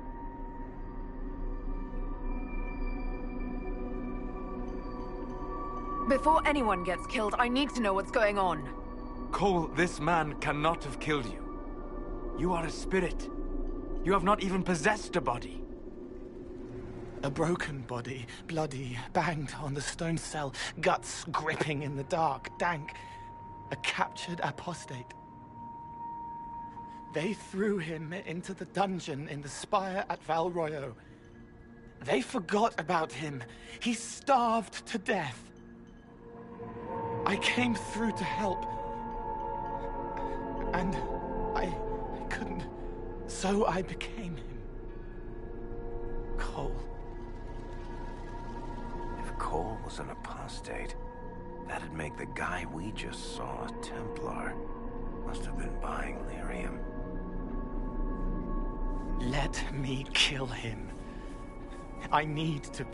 Before anyone gets killed, I need to know what's going on. Cole, this man cannot have killed you. You are a spirit. You have not even possessed a body. A broken body, bloody, banged on the stone cell, guts gripping in the dark, dank. A captured apostate. They threw him into the dungeon in the spire at Val Royo. They forgot about him. He starved to death. I came through to help. And I couldn't. So I became him. Cole. If Cole was an apostate, that'd make the guy we just saw a Templar. Must have been buying lyrium. Let me kill him. I need to.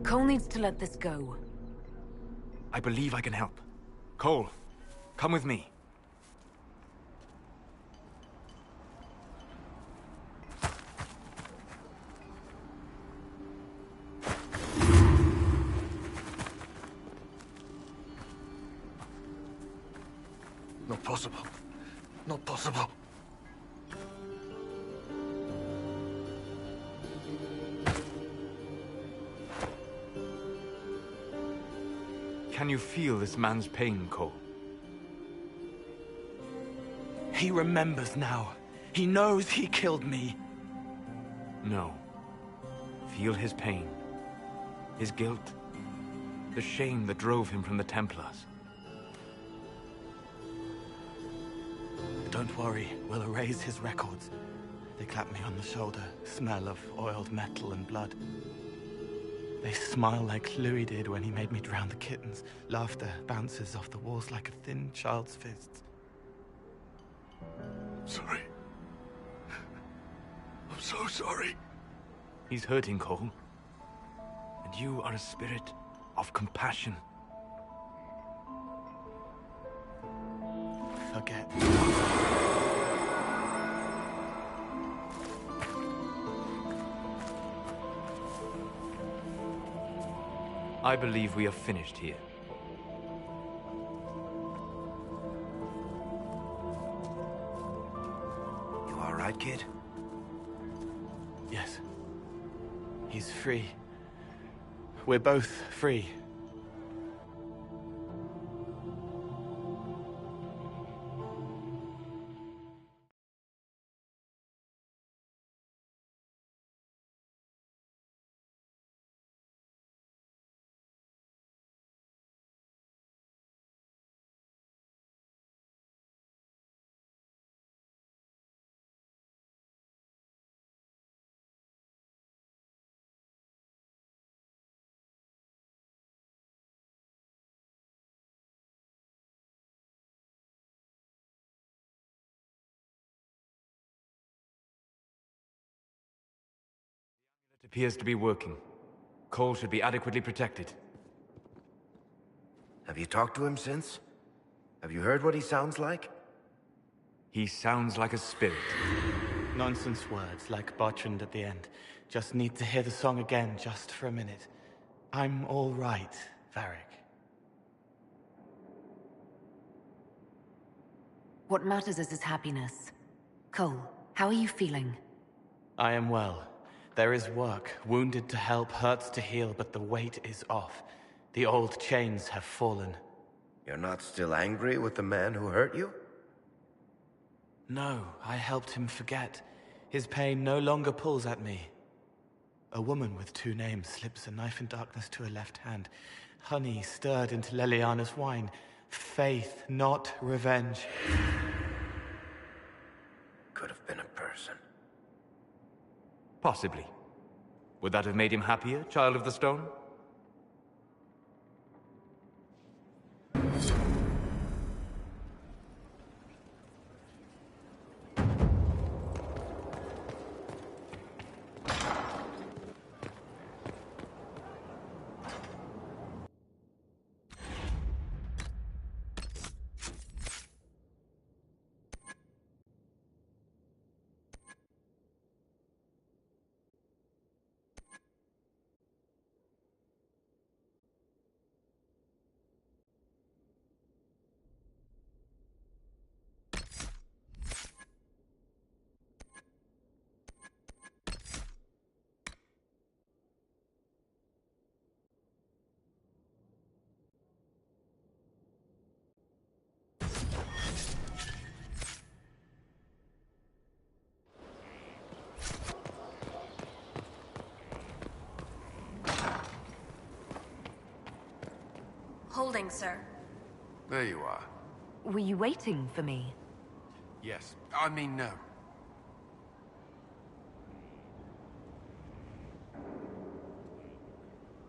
Cole needs to let this go. I believe I can help. Cole, come with me. Not possible. Not possible. Can you feel this man's pain, Cole? He remembers now. He knows he killed me. No. Feel his pain. His guilt. The shame that drove him from the Templars. Don't worry, we'll erase his records. They clap me on the shoulder, smell of oiled metal and blood. They smile like Louis did when he made me drown the kittens. Laughter bounces off the walls like a thin child's fists. Sorry. I'm so sorry. He's hurting, Cole. And you are a spirit of compassion. Forget. I believe we are finished here. You all right, kid? Yes. He's free. We're both free. It appears to be working. Cole should be adequately protected. Have you talked to him since? Have you heard what he sounds like? He sounds like a spirit. Nonsense words like Bertrand at the end. Just need to hear the song again just for a minute. I'm all right, Varric. What matters is his happiness. Cole, how are you feeling? I am well. There is work. Wounded to help, hurts to heal, but the weight is off. The old chains have fallen. You're not still angry with the man who hurt you? No, I helped him forget. His pain no longer pulls at me. A woman with two names slips a knife in darkness to her left hand. Honey stirred into Leliana's wine. Faith, not revenge. Could have been a person. Possibly. Would that have made him happier, Child of the Stone? Holding, sir. There you are. Were you waiting for me? Yes. I mean, no.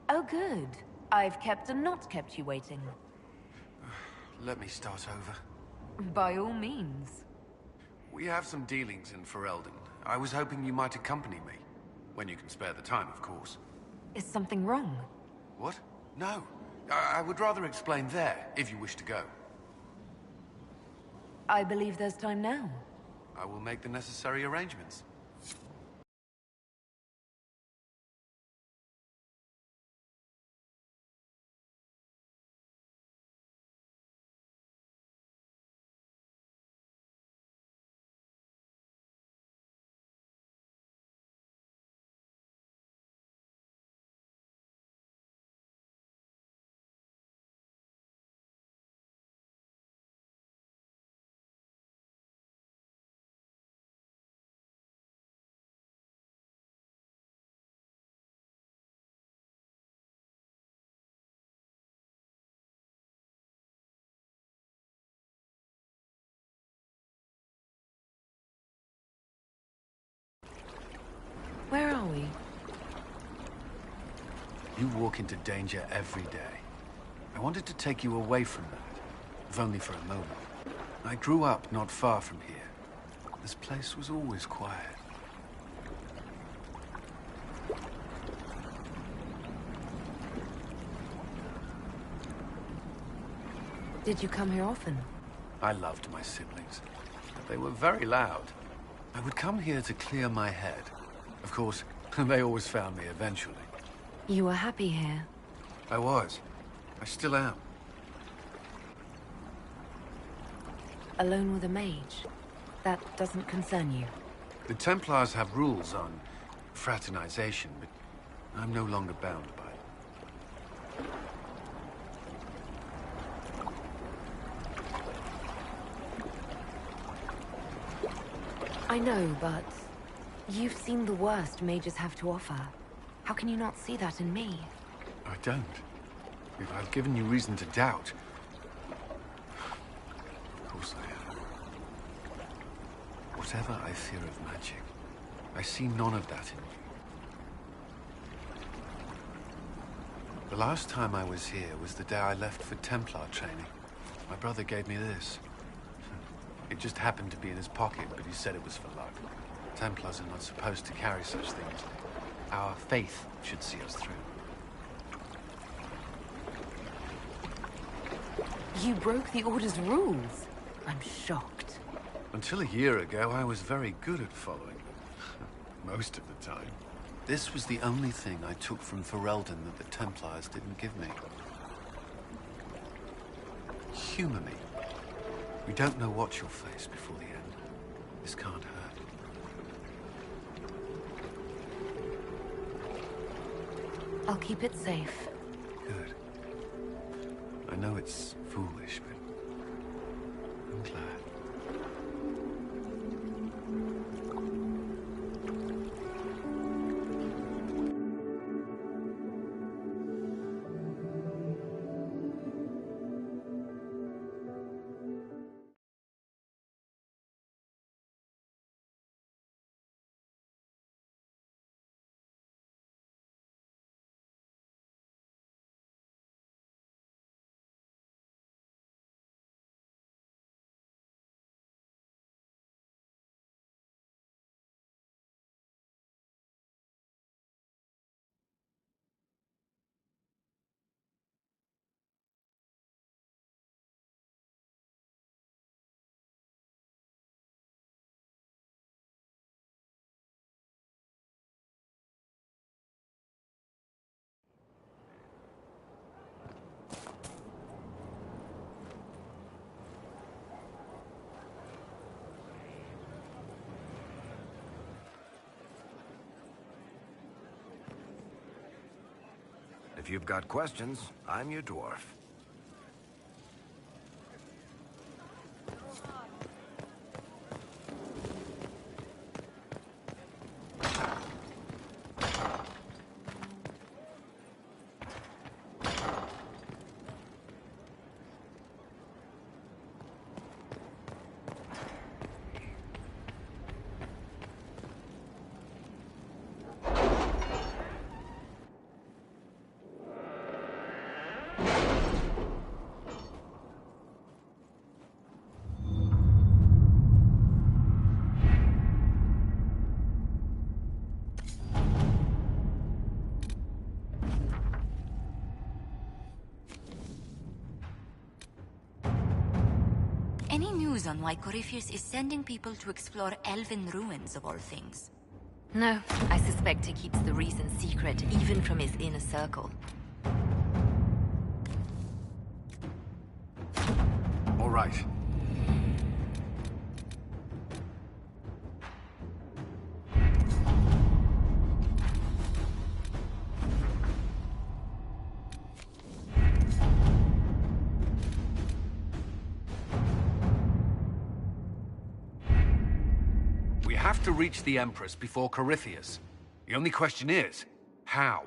Oh, good. I've kept and not kept you waiting. Let me start over. By all means. We have some dealings in Ferelden. I was hoping you might accompany me. When you can spare the time, of course. Is something wrong? What? No. I would rather explain there, if you wish to go. I believe there's time now. I will make the necessary arrangements. You walk into danger every day. I wanted to take you away from that, if only for a moment. I grew up not far from here. This place was always quiet. Did you come here often? I loved my siblings. They were very loud. I would come here to clear my head. Of course, they always found me eventually. You were happy here? I was. I still am. Alone with a mage? That doesn't concern you? The Templars have rules on fraternization, but I'm no longer bound by it. I know, but you've seen the worst mages have to offer. How can you not see that in me? I don't. If I've given you reason to doubt... Of course I have. Whatever I fear of magic, I see none of that in you. The last time I was here was the day I left for Templar training. My brother gave me this. It just happened to be in his pocket, but he said it was for luck. Templars are not supposed to carry such things. Our faith should see us through. You broke the Order's rules. I'm shocked. Until a year ago, I was very good at following them. Most of the time. This was the only thing I took from Ferelden that the Templars didn't give me. Humor me. We don't know what you'll face before the end. This can't hurt. I'll keep it safe. Good. I know it's foolish, but I'm glad. If you've got questions, I'm your dwarf. Any news on why Corypheus is sending people to explore elven ruins of all things? No, I suspect he keeps the reason secret, even from his inner circle. All right. We have to reach the Empress before Corypheus. The only question is, how?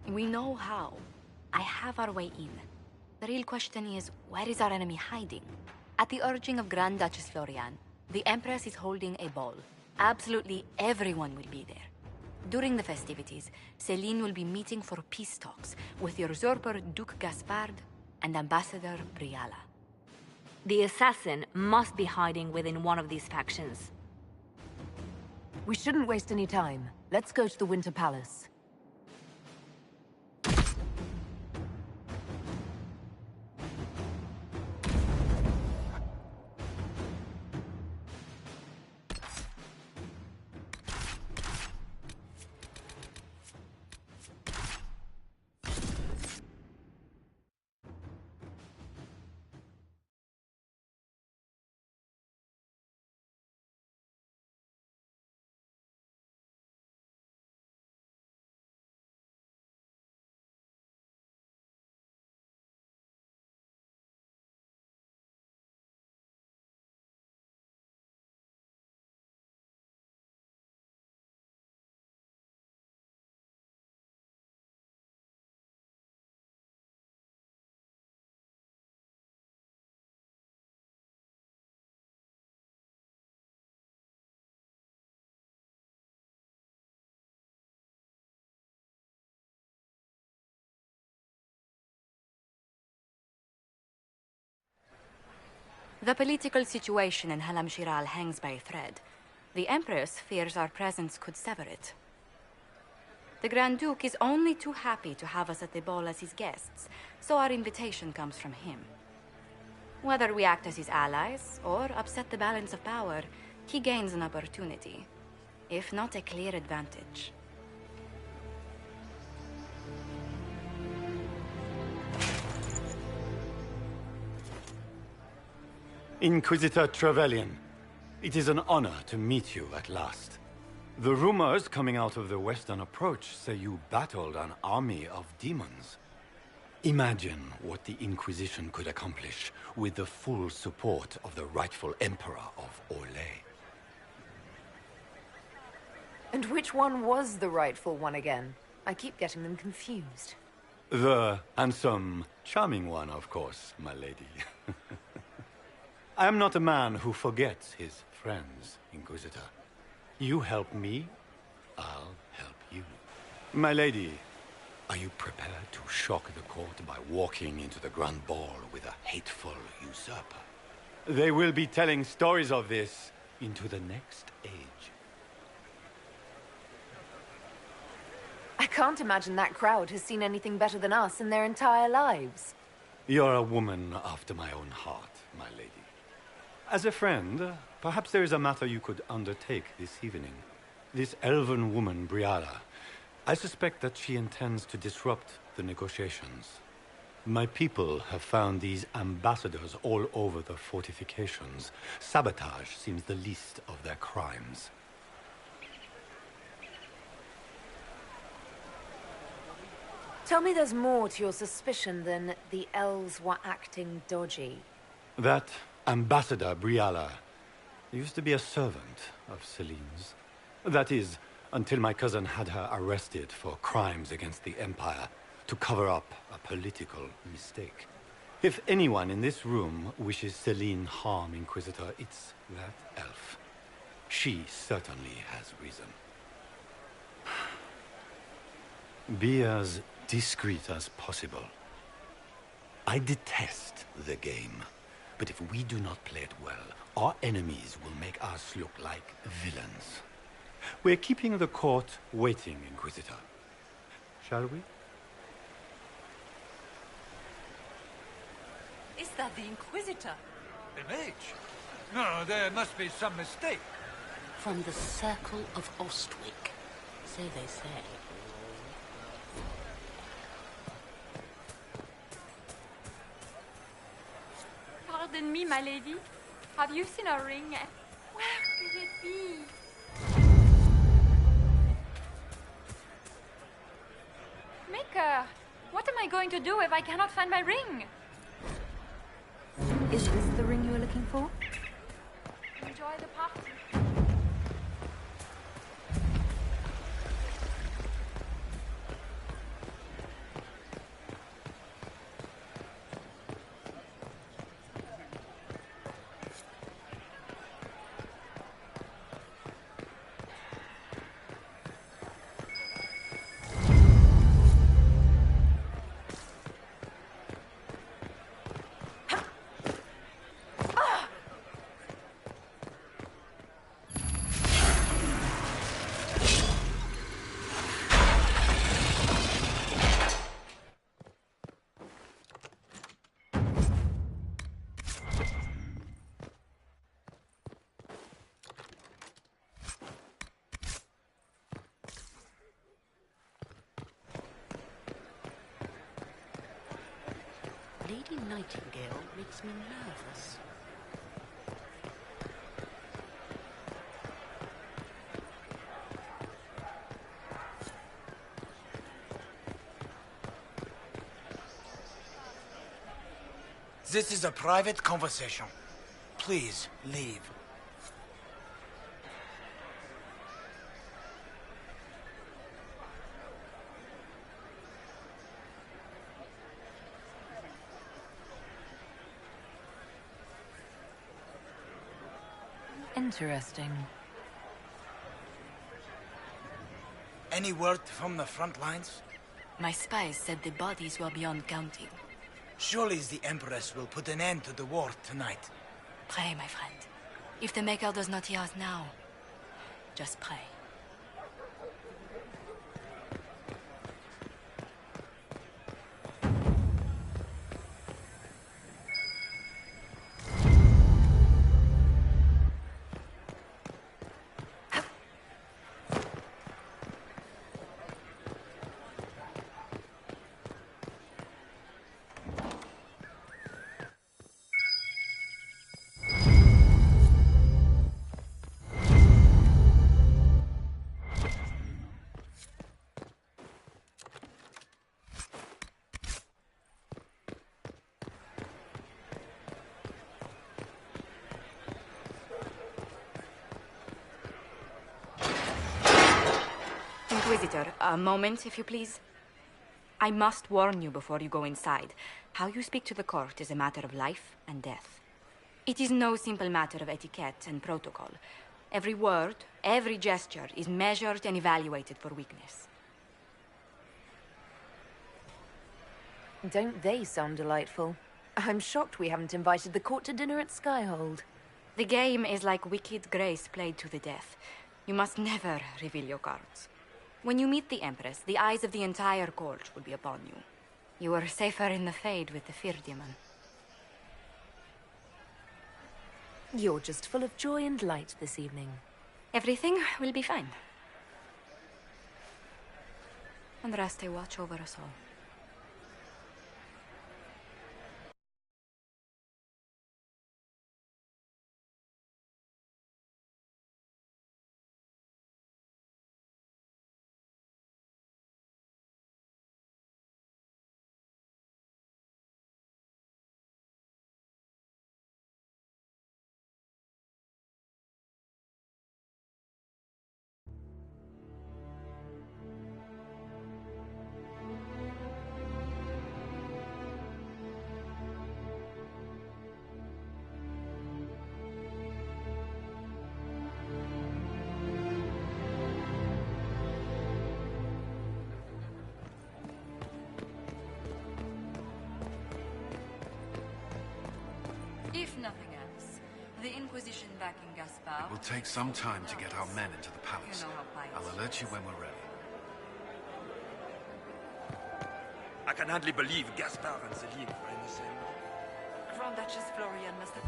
We know how. I have our way in. The real question is, where is our enemy hiding? At the urging of Grand Duchess Florian, the Empress is holding a ball. Absolutely everyone will be there. During the festivities, Celine will be meeting for peace talks with usurper Duke Gaspard and Ambassador Briala. The assassin must be hiding within one of these factions. We shouldn't waste any time. Let's go to the Winter Palace. The political situation in Halam Shiral hangs by a thread. The Empress fears our presence could sever it. The Grand Duke is only too happy to have us at the ball as his guests, so our invitation comes from him. Whether we act as his allies or upset the balance of power, he gains an opportunity, if not a clear advantage. Inquisitor Trevelyan, it is an honor to meet you at last. The rumors coming out of the Western Approach say you battled an army of demons. Imagine what the Inquisition could accomplish with the full support of the rightful Emperor of Orlais. And which one was the rightful one again? I keep getting them confused. The handsome, charming one, of course, my lady. I am not a man who forgets his friends, Inquisitor. You help me, I'll help you. My lady, are you prepared to shock the court by walking into the Grand Ball with a hateful usurper? They will be telling stories of this into the next age. I can't imagine that crowd has seen anything better than us in their entire lives. You're a woman after my own heart, my lady. As a friend, perhaps there is a matter you could undertake this evening. This elven woman, Briala, I suspect that she intends to disrupt the negotiations. My people have found these ambassadors all over the fortifications. Sabotage seems the least of their crimes. Tell me there's more to your suspicion than the elves were acting dodgy. That Ambassador Briala used to be a servant of Celine's. That is, until my cousin had her arrested for crimes against the Empire to cover up a political mistake. If anyone in this room wishes Celine harm, Inquisitor, it's that elf. She certainly has reason. Be as discreet as possible. I detest the game. But if we do not play it well, our enemies will make us look like villains. We're keeping the court waiting, Inquisitor. Shall we? Is that the Inquisitor? The mage? No, there must be some mistake. From the Circle of Ostwick, so they say. Pardon me, my lady. Have you seen a ring? Where could it be? Maker, what am I going to do if I cannot find my ring? Is this the ring you were looking for? Enjoy the party. Lady Nightingale makes me nervous. This is a private conversation. Please, leave. Interesting. Any word from the front lines? My spies said the bodies were beyond counting. Surely the Empress will put an end to the war tonight. Pray, my friend. If the Maker does not hear us now, just pray. Inquisitor, a moment, if you please. I must warn you before you go inside. How you speak to the court is a matter of life and death. It is no simple matter of etiquette and protocol. Every word, every gesture is measured and evaluated for weakness. Don't they sound delightful? I'm shocked we haven't invited the court to dinner at Skyhold. The game is like Wicked Grace played to the death. You must never reveal your cards. When you meet the Empress, the eyes of the entire court will be upon you. You are safer in the Fade with the Fear Demon. You're just full of joy and light this evening. Everything will be fine. And Raste watch over us all. If nothing else, the Inquisition back in Gaspar... It will take some time to get our men into the palace. You know how pious I'll alert you when we're ready. I can hardly believe Gaspard and Celine were in the same room. Grand Duchess Florian must have...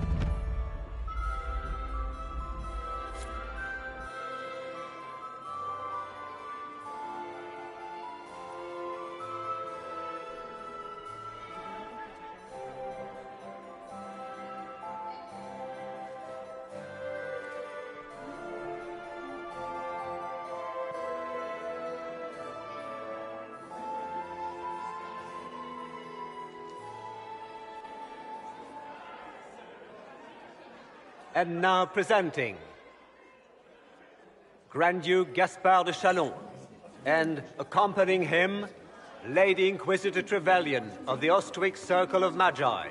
And now presenting Grand Duke Gaspard de Chalon, and accompanying him, Lady Inquisitor Trevelyan of the Ostwick Circle of Magi.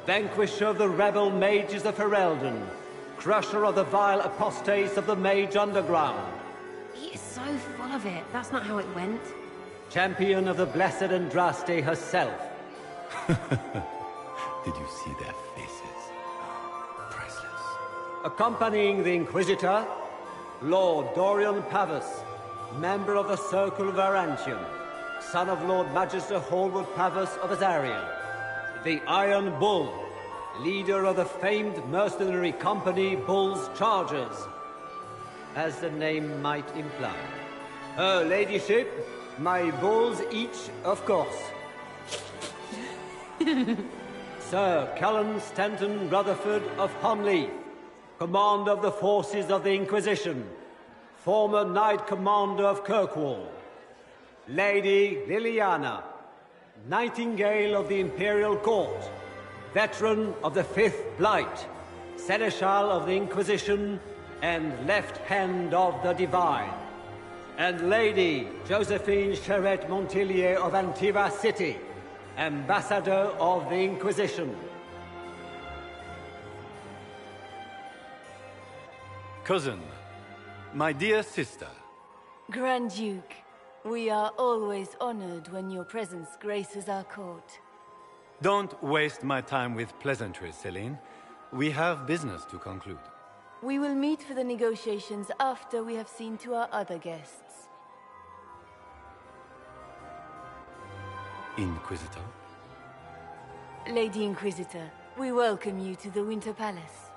Vanquisher of the rebel mages of Ferelden, crusher of the vile apostates of the Mage Underground. He is so full of it. That's not how it went. Champion of the Blessed Andraste herself. Did you see their faces? Priceless. Accompanying the Inquisitor, Lord Dorian Pavus, member of the Circle of Arantium, son of Lord Magister Hallward Pavus of Azarian. The Iron Bull, leader of the famed mercenary company Bull's Chargers, as the name might imply. Her ladyship, my bulls each, of course. Sir Callum Stanton Rutherford of Hunleaf, commander of the forces of the Inquisition, former Knight Commander of Kirkwall. Lady Liliana, Nightingale of the Imperial Court, veteran of the Fifth Blight, Seneschal of the Inquisition, and Left Hand of the Divine. And Lady Josephine Charette Montillier of Antiva City, Ambassador of the Inquisition. Cousin, my dear sister. Grand Duke, we are always honored when your presence graces our court. Don't waste my time with pleasantries, Celine. We have business to conclude. We will meet for the negotiations after we have seen to our other guests. Inquisitor? Lady Inquisitor, we welcome you to the Winter Palace.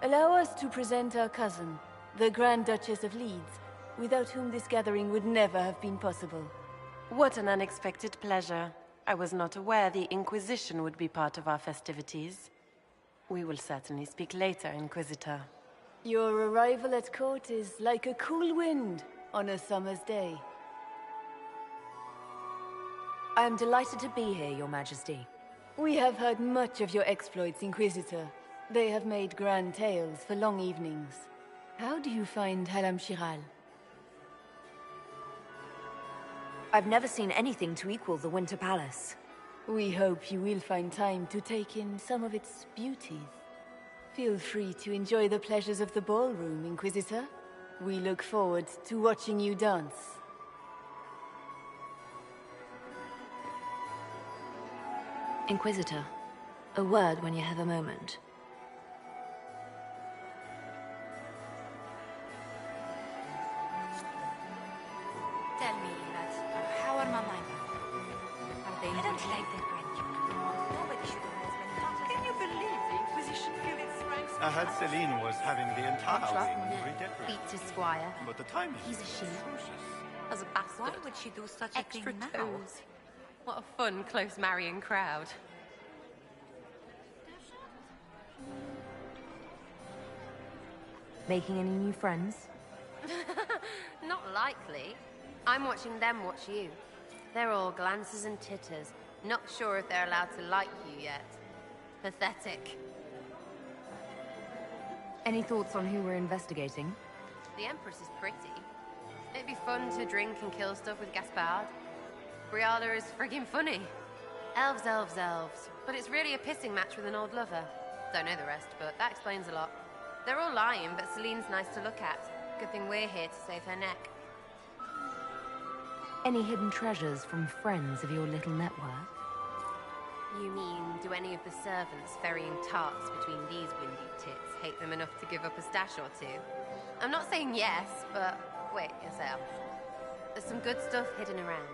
Allow us to present our cousin, the Grand Duchess of Leeds, without whom this gathering would never have been possible. What an unexpected pleasure. I was not aware the Inquisition would be part of our festivities. We will certainly speak later, Inquisitor. Your arrival at court is like a cool wind on a summer's day. I am delighted to be here, Your Majesty. We have heard much of your exploits, Inquisitor. They have made grand tales for long evenings. How do you find Halam Shiral? I've never seen anything to equal the Winter Palace. We hope you will find time to take in some of its beauties. Feel free to enjoy the pleasures of the ballroom, Inquisitor. We look forward to watching you dance. Inquisitor, a word when you have a moment. Tell me, lads, how are my men? Are they... I don't like the Grand Duke. Nobody should have as many daughters. Can you believe the Inquisition feel its strength? I heard Celine was having the entire wing redecorated. Beats his squire. But the timing He's a she. As a bastard. Why would she do such Extra a thing now? toes. What a fun, close marrying crowd. Making any new friends? Not likely. I'm watching them watch you. They're all glances and titters. Not sure if they're allowed to like you yet. Pathetic. Any thoughts on who we're investigating? The Empress is pretty. It'd be fun to drink and kill stuff with Gaspard. Briala is friggin' funny. Elves, elves, elves. But it's really a pissing match with an old lover. Don't know the rest, but that explains a lot. They're all lying, but Celine's nice to look at. Good thing we're here to save her neck. Any hidden treasures from friends of your little network? You mean, do any of the servants ferrying tarts between these windy tits hate them enough to give up a stash or two? I'm not saying yes, but wait yourself. There's some good stuff hidden around.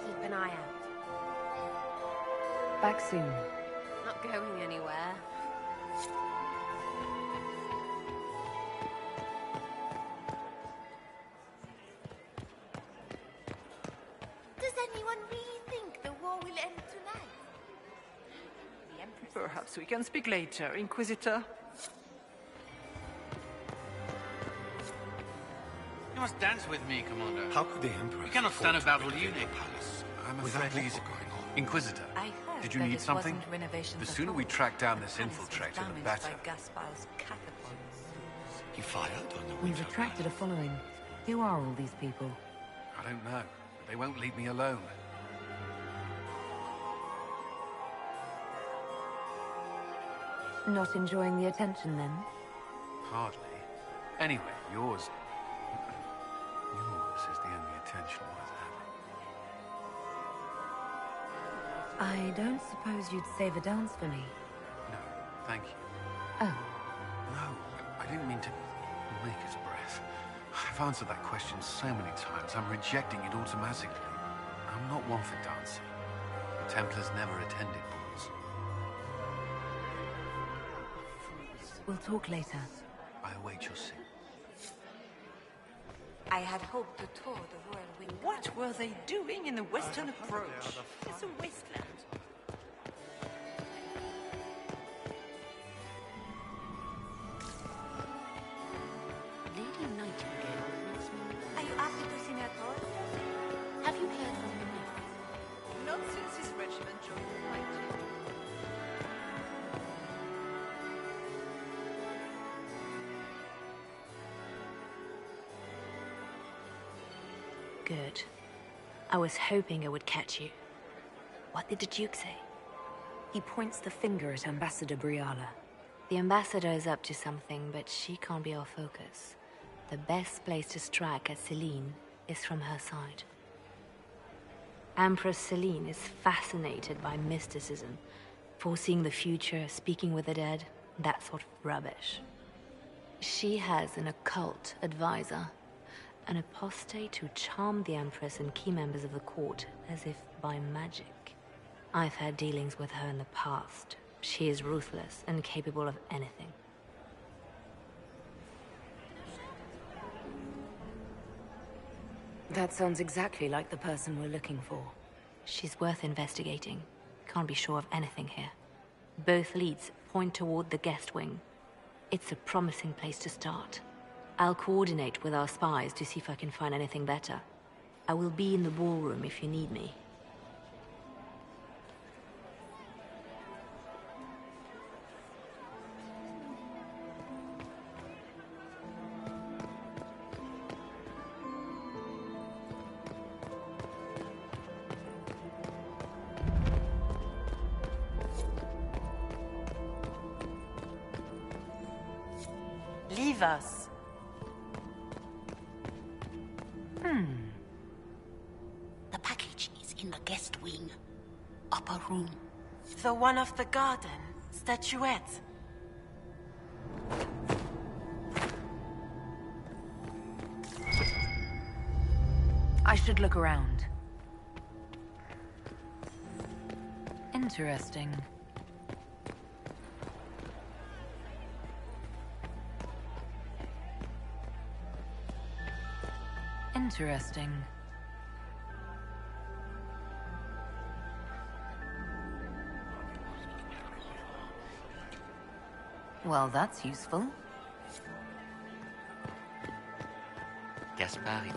Keep an eye out. Back soon. Not going anywhere. Does anyone really think the war will end tonight? The Empress. Perhaps we can speak later, Inquisitor. You must dance with me, Commander. How could the Emperor... You cannot stand about Leone Palace. I'm without afraid... please going on? Inquisitor, I heard did you that need it something? wasn't renovations The at sooner all. we track down this The palace was infiltrator, the damaged better. by Gaspard's catapults. He fired on the We've attracted a following. Who are all these people? I don't know, but they won't leave me alone. Not enjoying the attention, then? Hardly. Anyway, yours... yours is the only attention worth having. I don't suppose you'd save a dance for me? No, thank you. Oh. No, I didn't mean to make it a breath. I've answered that question so many times, I'm rejecting it automatically. I'm not one for dancing. The Templars never attended balls. We'll talk later. I await your signal. I had hoped to tour the Royal Wing. What were they doing in the western approach? It's a wasteland. Lady Nightingale makes me... Are you happy to see me at all? Have you heard from your nephew? Not since his regiment joined the fight. Good. I was hoping I would catch you. What did the Duke say? He points the finger at Ambassador Briala. The ambassador is up to something, but she can't be our focus. The best place to strike at Celine is from her side. Empress Celine is fascinated by mysticism, foreseeing the future, speaking with the dead, that sort of rubbish. She has an occult advisor, an apostate who charmed the Empress and key members of the court as if by magic. I've had dealings with her in the past. She is ruthless and capable of anything. That sounds exactly like the person we're looking for. She's worth investigating. Can't be sure of anything here. Both leads point toward the guest wing. It's a promising place to start. I'll coordinate with our spies to see if I can find anything better. I will be in the ballroom if you need me. Leave us. The package is in the guest wing. Upper room. The one of the garden. Statuette. I should look around. Interesting. Interesting. Well, that's useful. Gaspard.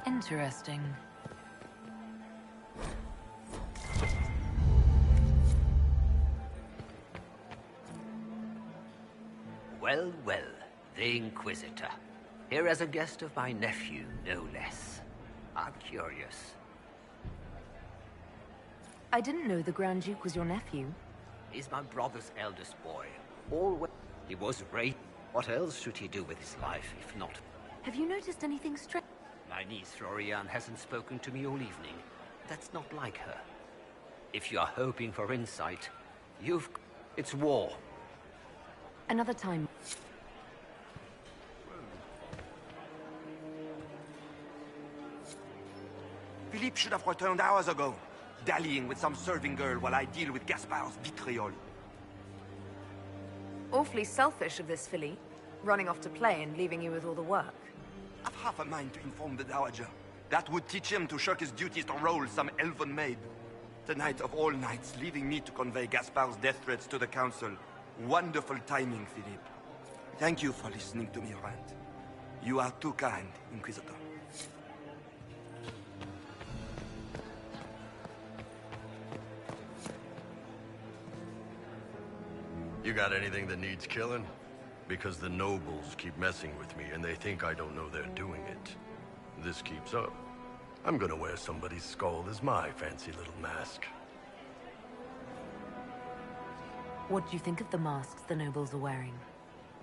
Interesting. Well, well, the Inquisitor. Here as a guest of my nephew, no less. I'm curious. I didn't know the Grand Duke was your nephew. He's my brother's eldest boy. Always. He was raised. What else should he do with his life, if not? Have you noticed anything strange? My niece, Florian, hasn't spoken to me all evening. That's not like her. If you are hoping for insight, it's war. Another time. Philippe should have returned hours ago, dallying with some serving girl while I deal with Gaspard's vitriol. Awfully selfish of this filly, running off to play and leaving you with all the work. I've half a mind to inform the Dowager. That would teach him to shirk his duties to roll some elven maid. Tonight of all nights, leaving me to convey Gaspard's death threats to the Council. Wonderful timing, Philippe. Thank you for listening to me rant. You are too kind, Inquisitor. You got anything that needs killing? Because the nobles keep messing with me and they think I don't know they're doing it. This keeps up, I'm gonna wear somebody's skull as my fancy little mask. What do you think of the masks the nobles are wearing?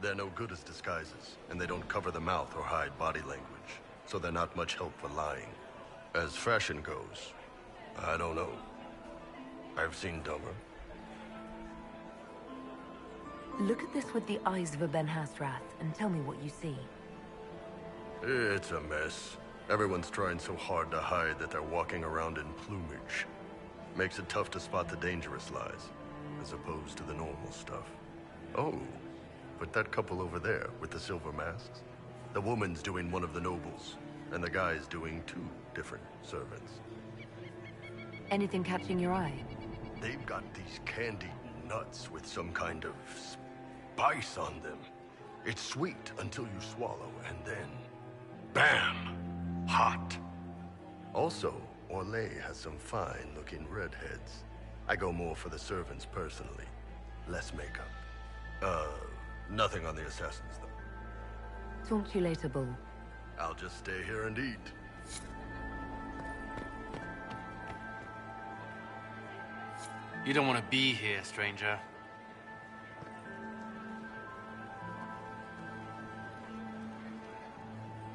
They're no good as disguises, and they don't cover the mouth or hide body language, so they're not much help for lying. As fashion goes, I don't know. I've seen dumber. Look at this with the eyes of a Ben Hasrath and tell me what you see. It's a mess. Everyone's trying so hard to hide that they're walking around in plumage. Makes it tough to spot the dangerous lies, as opposed to the normal stuff. Oh, But that couple over there with the silver masks, the woman's doing one of the nobles, and the guy's doing two different servants. Anything catching your eye? They've got these candied nuts with some kind of spice on them. It's sweet until you swallow, and then, bam! Hot. Also, Orlais has some fine-looking redheads. I go more for the servants personally. Less makeup. Nothing on the assassins, though. Talk to you later, Bull. I'll just stay here and eat. You don't want to be here, stranger.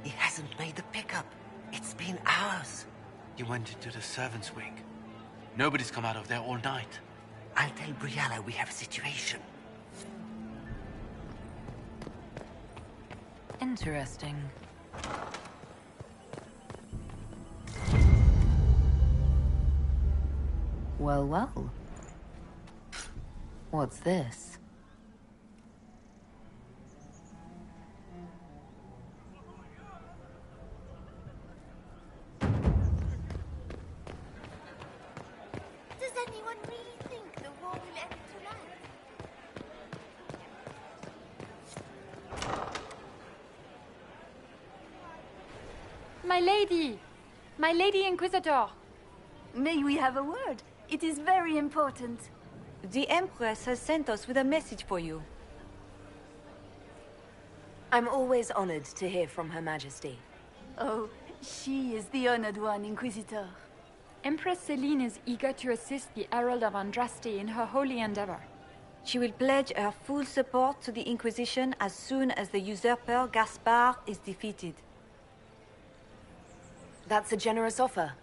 He hasn't made the pickup. It's been hours. You went into the servants' wing. Nobody's come out of there all night. I'll tell Briala we have a situation. Interesting. Well, well. What's this? Does anyone really think the war will end tonight? My lady! My lady Inquisitor! May we have a word? It is very important. The Empress has sent us with a message for you. I'm always honored to hear from Her Majesty. Oh, she is the honored one, Inquisitor. Empress Celine is eager to assist the Herald of Andraste in her holy endeavor. She will pledge her full support to the Inquisition as soon as the usurper Gaspard is defeated. That's a generous offer.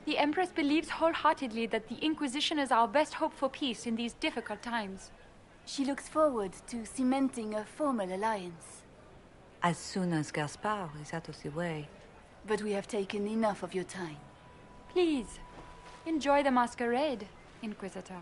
The Empress believes wholeheartedly that the Inquisition is our best hope for peace in these difficult times. She looks forward to cementing a formal alliance. As soon as Gaspard is out of the way. But we have taken enough of your time. Please, enjoy the masquerade, Inquisitor.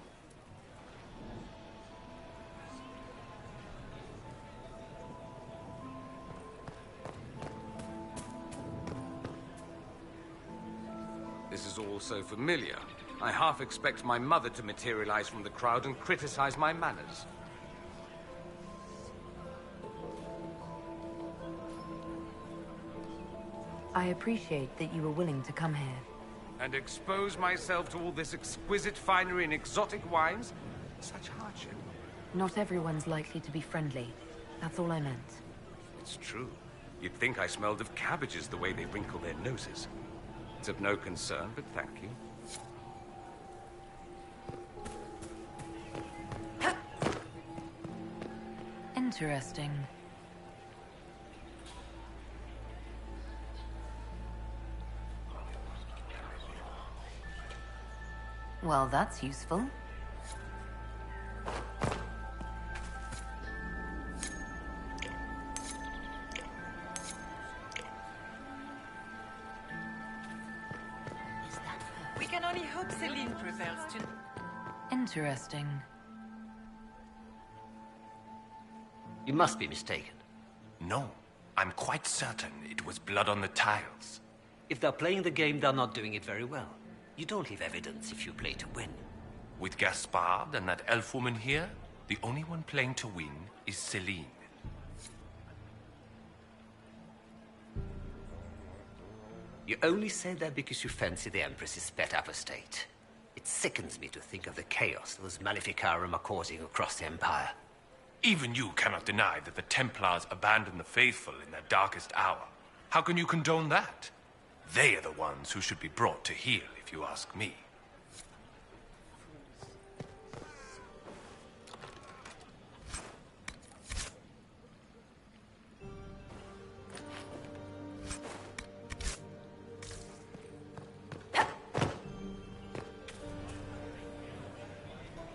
This is all so familiar. I half expect my mother to materialize from the crowd and criticize my manners. I appreciate that you were willing to come here. And expose myself to all this exquisite finery and exotic wines? Such hardship. Not everyone's likely to be friendly. That's all I meant. It's true. You'd think I smelled of cabbages the way they wrinkle their noses. It's of no concern, but thank you. Interesting. Well, that's useful. We can only hope Celine prevails to... Interesting. You must be mistaken. No, I'm quite certain it was blood on the tiles. If they're playing the game, they're not doing it very well. You don't leave evidence if you play to win. With Gaspard and that elf woman here, the only one playing to win is Celine. You only say that because you fancy the Empress's pet apostate. It sickens me to think of the chaos those Maleficarum are causing across the Empire. Even you cannot deny that the Templars abandoned the faithful in their darkest hour. How can you condone that? They are the ones who should be brought to heel, if you ask me.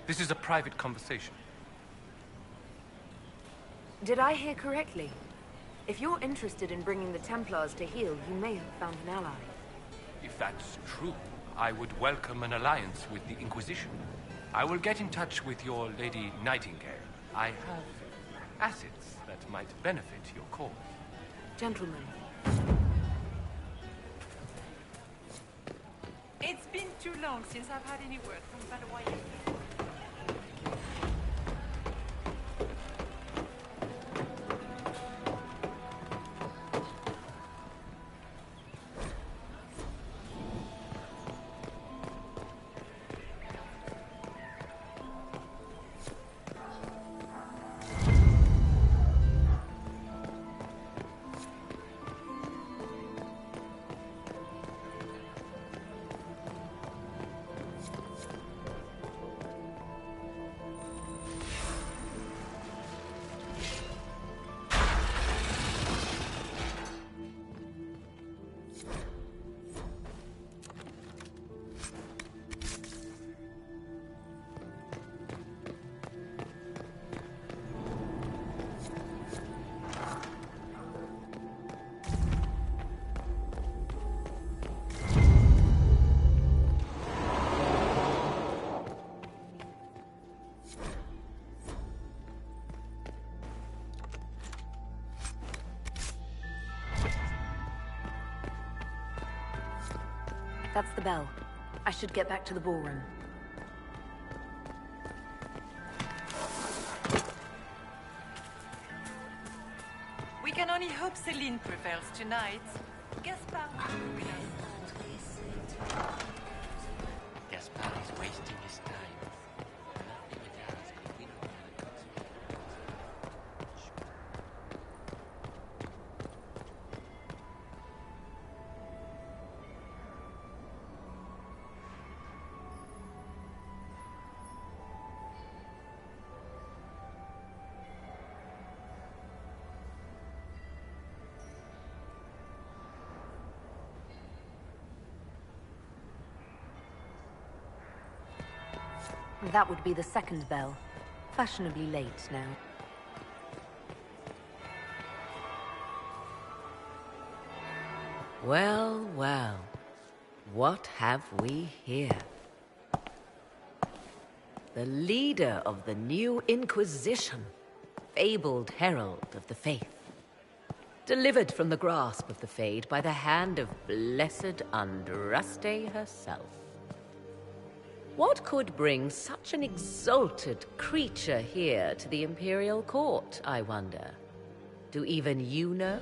This is a private conversation. Did I hear correctly? If you're interested in bringing the Templars to heel, you may have found an ally. If that's true, I would welcome an alliance with the Inquisition. I will get in touch with your Lady Nightingale. I have assets that might benefit your cause. Gentlemen. It's been too long since I've had any word from Valois. That's the bell. I should get back to the ballroom. We can only hope Celine prevails tonight. Gaspard will win us. Gaspard is wasting his time. Nothing it has could win over the consequences. That would be the second bell. Fashionably late now. Well, well. What have we here? The leader of the new Inquisition, fabled herald of the faith. Delivered from the grasp of the Fade by the hand of blessed Andraste herself. What could bring such an exalted creature here to the Imperial Court, I wonder? Do even you know?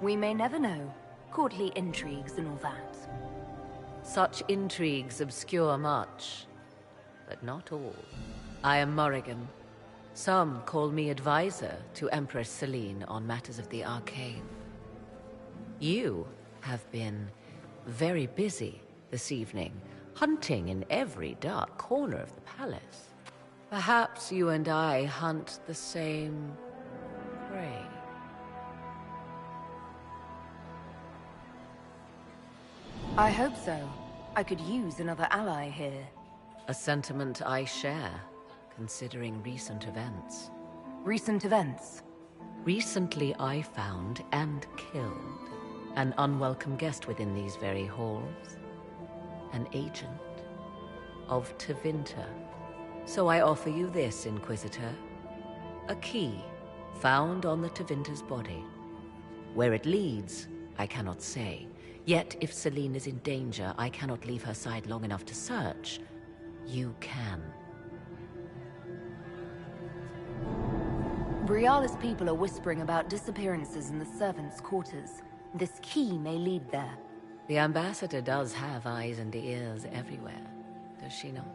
We may never know. Courtly intrigues and all that. Such intrigues obscure much, but not all. I am Morrigan. Some call me advisor to Empress Celine on matters of the arcane. You have been very busy this evening, hunting in every dark corner of the palace. Perhaps you and I hunt the same prey. I hope so. I could use another ally here. A sentiment I share, considering recent events. Recent events? Recently I found and killed an unwelcome guest within these very halls. An agent of Tevinter. So I offer you this, Inquisitor. A key found on the Tevinter's body. Where it leads, I cannot say. Yet if Celine is in danger, I cannot leave her side long enough to search. You can. Briala's people are whispering about disappearances in the servants' quarters. This key may lead there. The ambassador does have eyes and ears everywhere, does she not?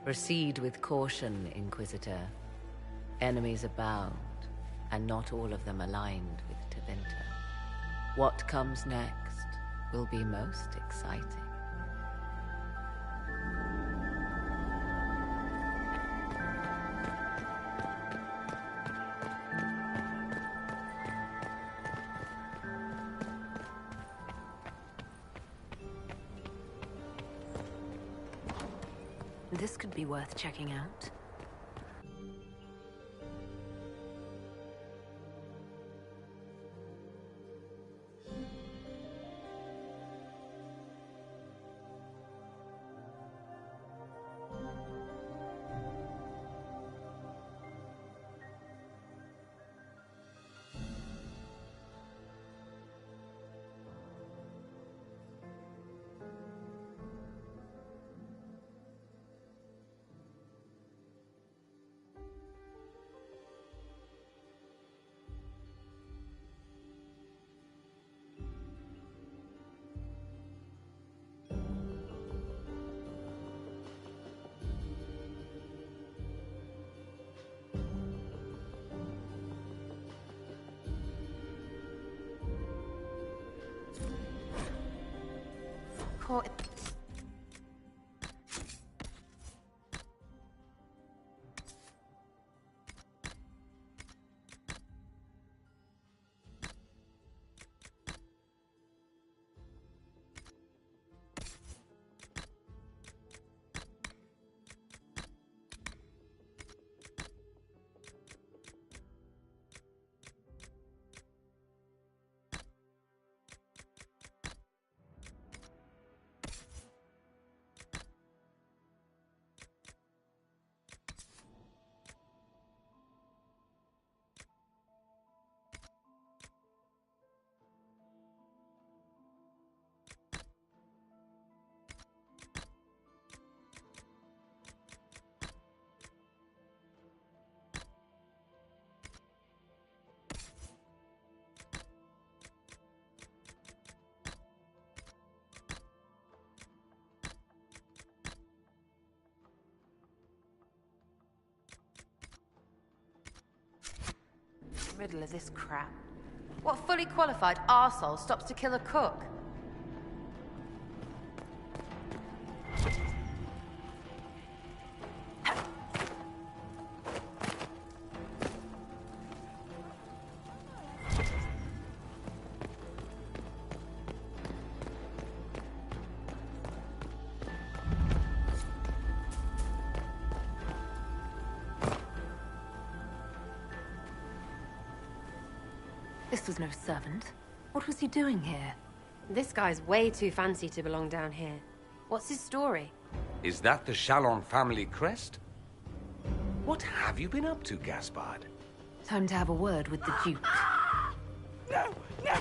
Proceed with caution, Inquisitor. Enemies abound, and not all of them aligned with Tevinter. What comes next will be most exciting. This could be worth checking out. caught... Riddle of this crap. What fully qualified arsehole stops to kill a cook? This was no servant. What was he doing here? This guy's way too fancy to belong down here. What's his story? Is that the Chalon family crest? What have you been up to, Gaspard? Time to have a word with the Duke. No! No!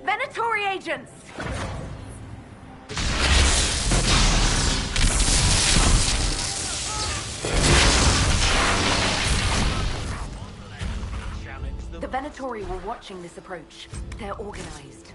Venatori agents! The Venatori were watching this approach. They're organized.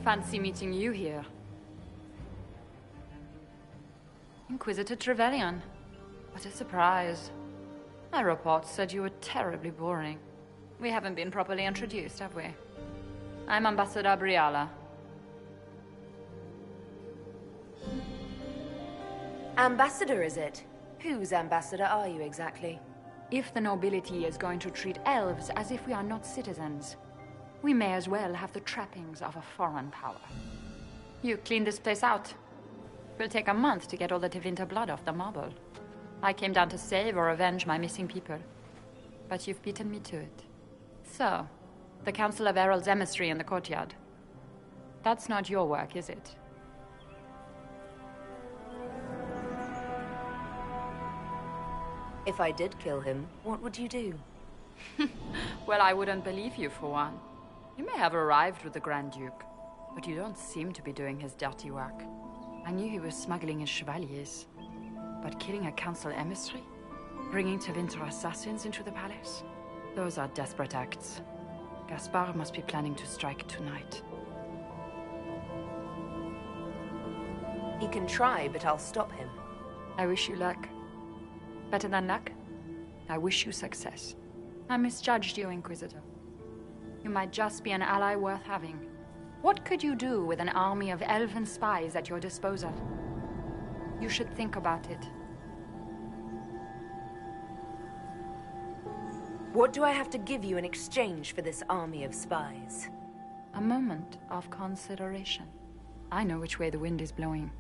Fancy meeting you here. Inquisitor Trevelyan. What a surprise. My report said you were terribly boring. We haven't been properly introduced, have we? I'm Ambassador Briala. Ambassador, is it? Whose ambassador are you exactly? If the nobility is going to treat elves as if we are not citizens, we may as well have the trappings of a foreign power. You clean this place out. It will take a month to get all the Tevinter blood off the marble. I came down to save or avenge my missing people. But you've beaten me to it. So, the Council of Herald's emissary in the courtyard. That's not your work, is it? If I did kill him, what would you do? Well, I wouldn't believe you, for one. You may have arrived with the Grand Duke, but you don't seem to be doing his dirty work. I knew he was smuggling his chevaliers. But killing a council emissary? Bringing Tevinter assassins into the palace? Those are desperate acts. Gaspard must be planning to strike tonight. He can try, but I'll stop him. I wish you luck. Better than luck, I wish you success. I misjudged you, Inquisitor. You might just be an ally worth having. What could you do with an army of elven spies at your disposal? You should think about it. What do I have to give you in exchange for this army of spies? A moment of consideration. I know which way the wind is blowing.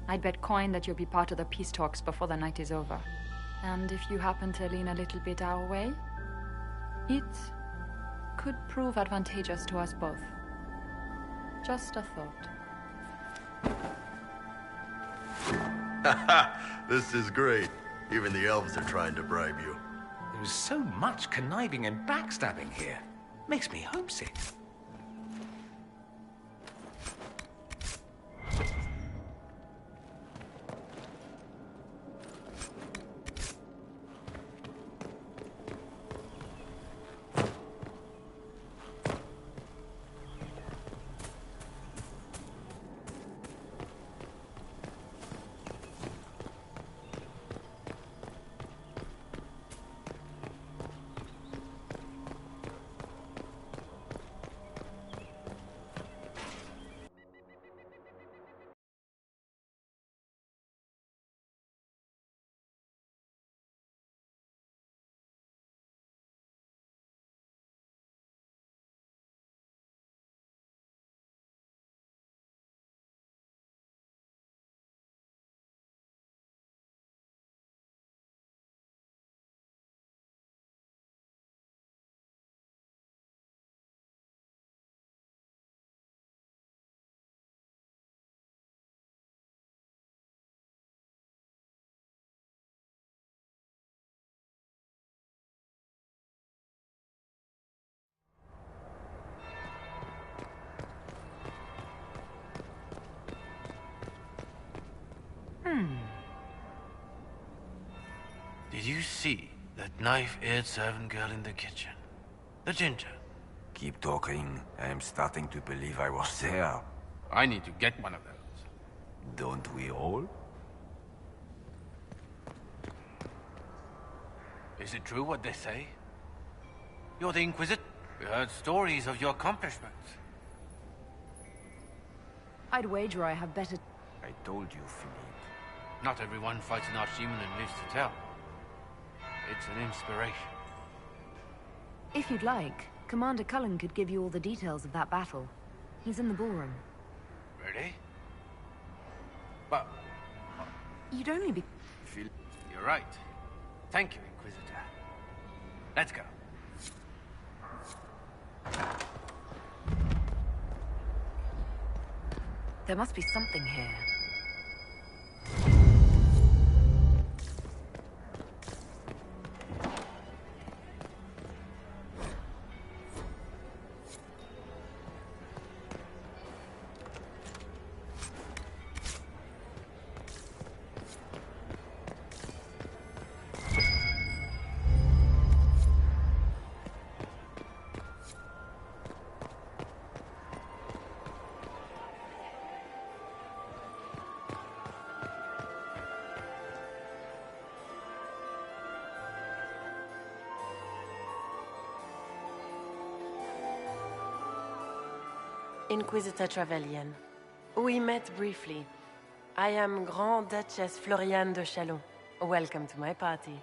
I'd bet coin that you'll be part of the peace talks before the night is over. And if you happen to lean a little bit our way, it could prove advantageous to us both. Just a thought. This is great. Even the elves are trying to bribe you. There is so much conniving and backstabbing here. Makes me homesick. Did you see that knife-eared servant girl in the kitchen? The ginger. Keep talking. I am starting to believe I was there. I need to get one of those. Don't we all? Is it true what they say? You're the Inquisitor. We heard stories of your accomplishments. I'd wager I have better... I told you, Philippe. Not everyone fights an archdemon and lives to tell. It's an inspiration. If you'd like, Commander Cullen could give you all the details of that battle. He's in the ballroom. Really? But... You'd only be... You're right. Thank you, Inquisitor. Let's go. There must be something here. Inquisitor Trevelyan. We met briefly. I am Grand Duchess Floriane de Chalon. Welcome to my party.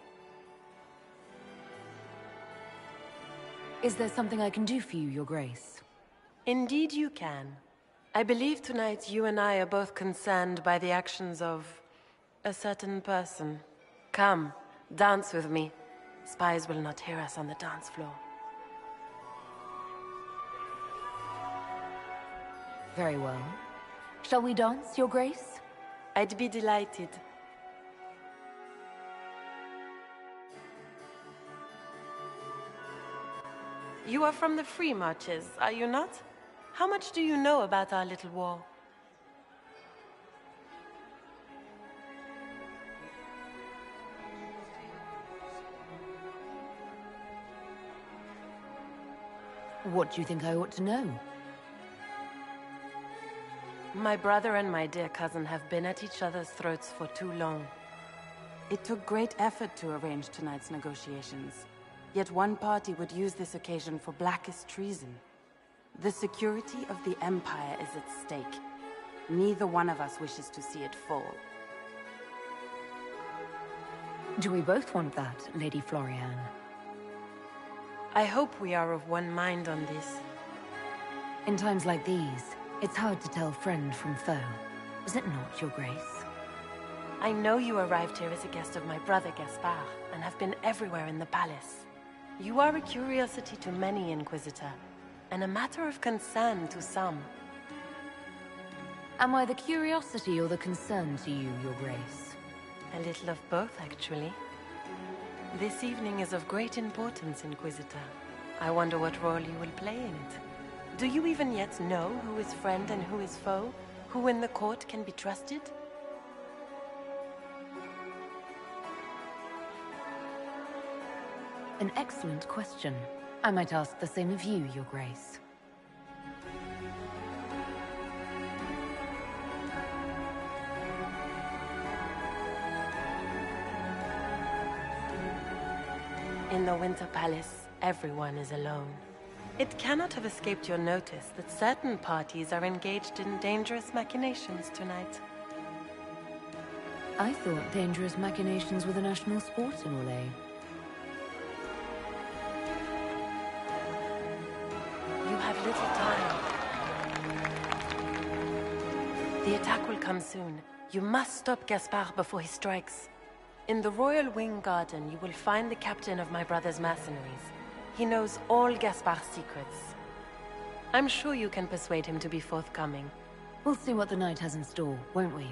Is there something I can do for you, Your Grace? Indeed you can. I believe tonight you and I are both concerned by the actions of a certain person. Come, dance with me. Spies will not hear us on the dance floor. Very well. Shall we dance, Your Grace? I'd be delighted. You are from the Free Marches, are you not? How much do you know about our little war? What do you think I ought to know? My brother and my dear cousin have been at each other's throats for too long. It took great effort to arrange tonight's negotiations. Yet one party would use this occasion for blackest treason. The security of the Empire is at stake. Neither one of us wishes to see it fall. Do we both want that, Lady Floriane? I hope we are of one mind on this. In times like these, it's hard to tell friend from foe. Is it not, Your Grace? I know you arrived here as a guest of my brother Gaspard, and have been everywhere in the palace. You are a curiosity to many, Inquisitor, and a matter of concern to some. Am I the curiosity or the concern to you, Your Grace? A little of both, actually. This evening is of great importance, Inquisitor. I wonder what role you will play in it. Do you even yet know who is friend and who is foe? Who in the court can be trusted? An excellent question. I might ask the same of you, Your Grace. In the Winter Palace, everyone is alone. It cannot have escaped your notice that certain parties are engaged in dangerous machinations tonight. I thought dangerous machinations were the national sport in Orlais. You have little time. The attack will come soon. You must stop Gaspard before he strikes. In the Royal Wing Garden, you will find the captain of my brother's mercenaries. He knows all Gaspard's secrets. I'm sure you can persuade him to be forthcoming. We'll see what the night has in store, won't we?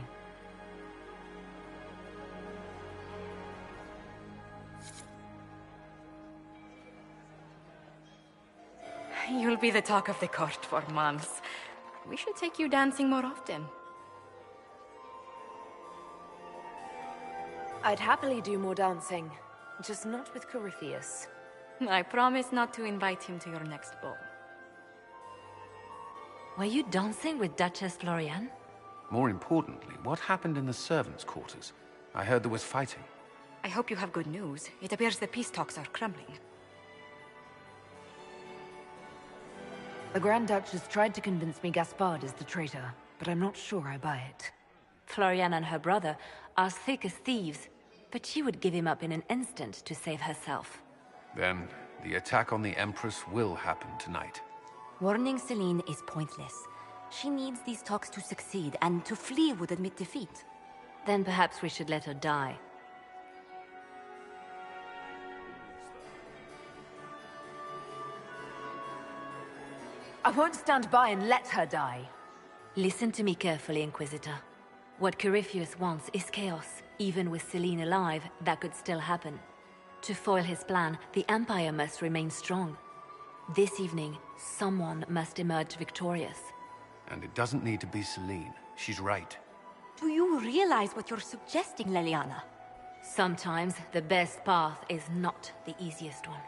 You'll be the talk of the court for months. We should take you dancing more often. I'd happily do more dancing, just not with Corypheus. I promise not to invite him to your next ball. Were you dancing with Duchess Floriane? More importantly, what happened in the servants' quarters? I heard there was fighting. I hope you have good news. It appears the peace talks are crumbling. The Grand Duchess tried to convince me Gaspard is the traitor, but I'm not sure I buy it. Floriane and her brother are thick as thieves, but she would give him up in an instant to save herself. Then, the attack on the Empress will happen tonight. Warning Celine is pointless. She needs these talks to succeed, and to flee would admit defeat. Then perhaps we should let her die. I won't stand by and let her die. Listen to me carefully, Inquisitor. What Corypheus wants is chaos. Even with Celine alive, that could still happen. To foil his plan, the Empire must remain strong. This evening, someone must emerge victorious. And it doesn't need to be Celine. She's right. Do you realize what you're suggesting, Leliana? Sometimes the best path is not the easiest one.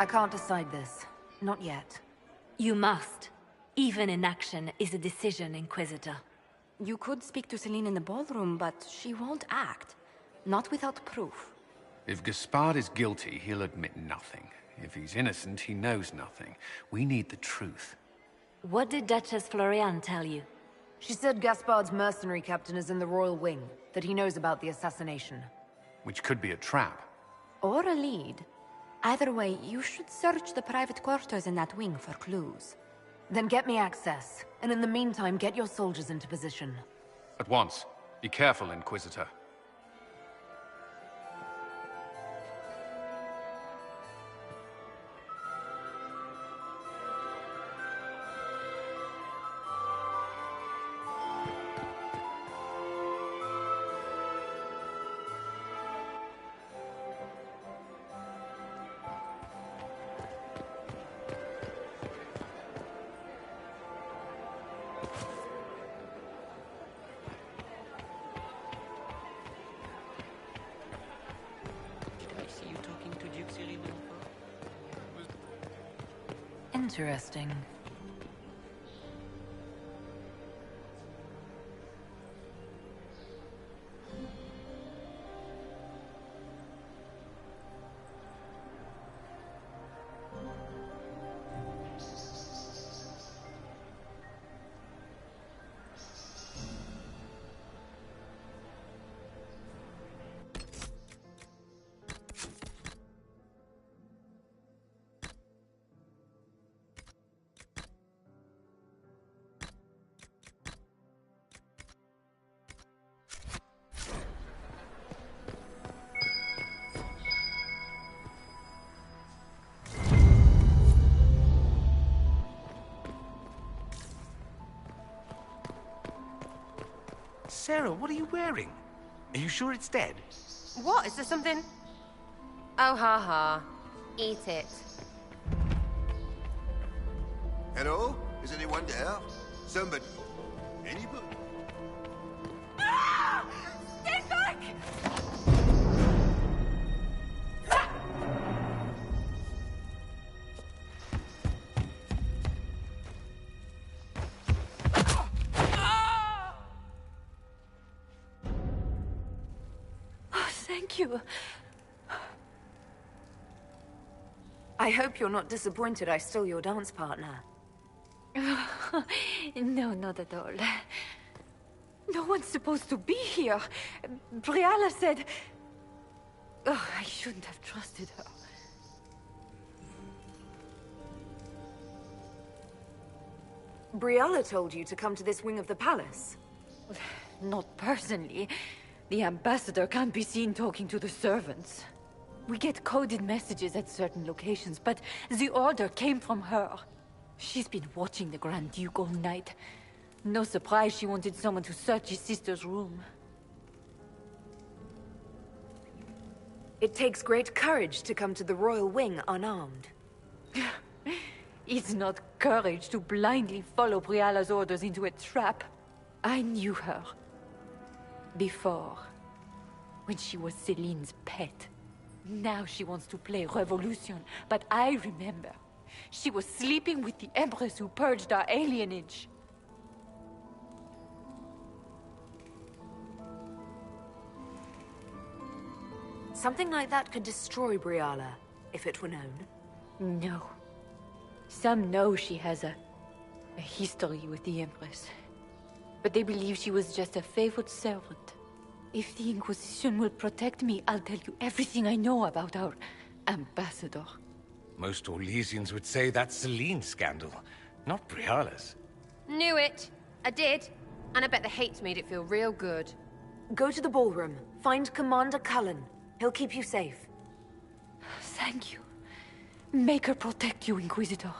I can't decide this. Not yet. You must. Even inaction is a decision, Inquisitor. You could speak to Celine in the ballroom, but she won't act. Not without proof. If Gaspard is guilty, he'll admit nothing. If he's innocent, he knows nothing. We need the truth. What did Duchess Floriane tell you? She said Gaspard's mercenary captain is in the Royal Wing, that he knows about the assassination. Which could be a trap. Or a lead. Either way, you should search the private quarters in that wing for clues. Then get me access, and in the meantime, get your soldiers into position. At once. Be careful, Inquisitor. Interesting. Sarah, what are you wearing? Are you sure it's dead? What? Is there something? Oh, ha ha. Eat it. Hello? Is anyone there? Somebody. Anybody? Ah! Stay back! Thank you. I hope you're not disappointed I stole your dance partner. No, not at all. No one's supposed to be here. Briala said... Oh, I shouldn't have trusted her. Briala told you to come to this wing of the palace? Not personally. The ambassador can't be seen talking to the servants. We get coded messages at certain locations, but the order came from her. She's been watching the Grand Duke all night. No surprise she wanted someone to search his sister's room. It takes great courage to come to the Royal Wing unarmed. It's not courage to blindly follow Briala's orders into a trap. I knew her. Before, when she was Celine's pet. Now she wants to play revolution, but I remember. She was sleeping with the Empress who purged our alienage. Something like that could destroy Briala, if it were known. No. Some know she has a history with the Empress. But they believe she was just a favored servant. If the Inquisition will protect me, I'll tell you everything I know about our ambassador. Most Orlesians would say that's Celine's scandal, not Briala's. Knew it. I did. And I bet the hate made it feel real good. Go to the ballroom. Find Commander Cullen. He'll keep you safe. Thank you. Make her protect you, Inquisitor.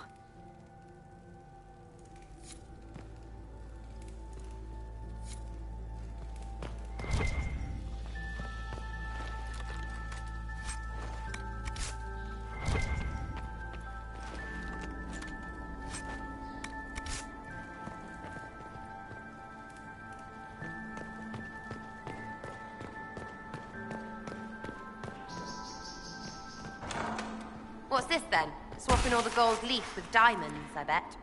What's this then? Swapping all the gold leaf with diamonds, I bet.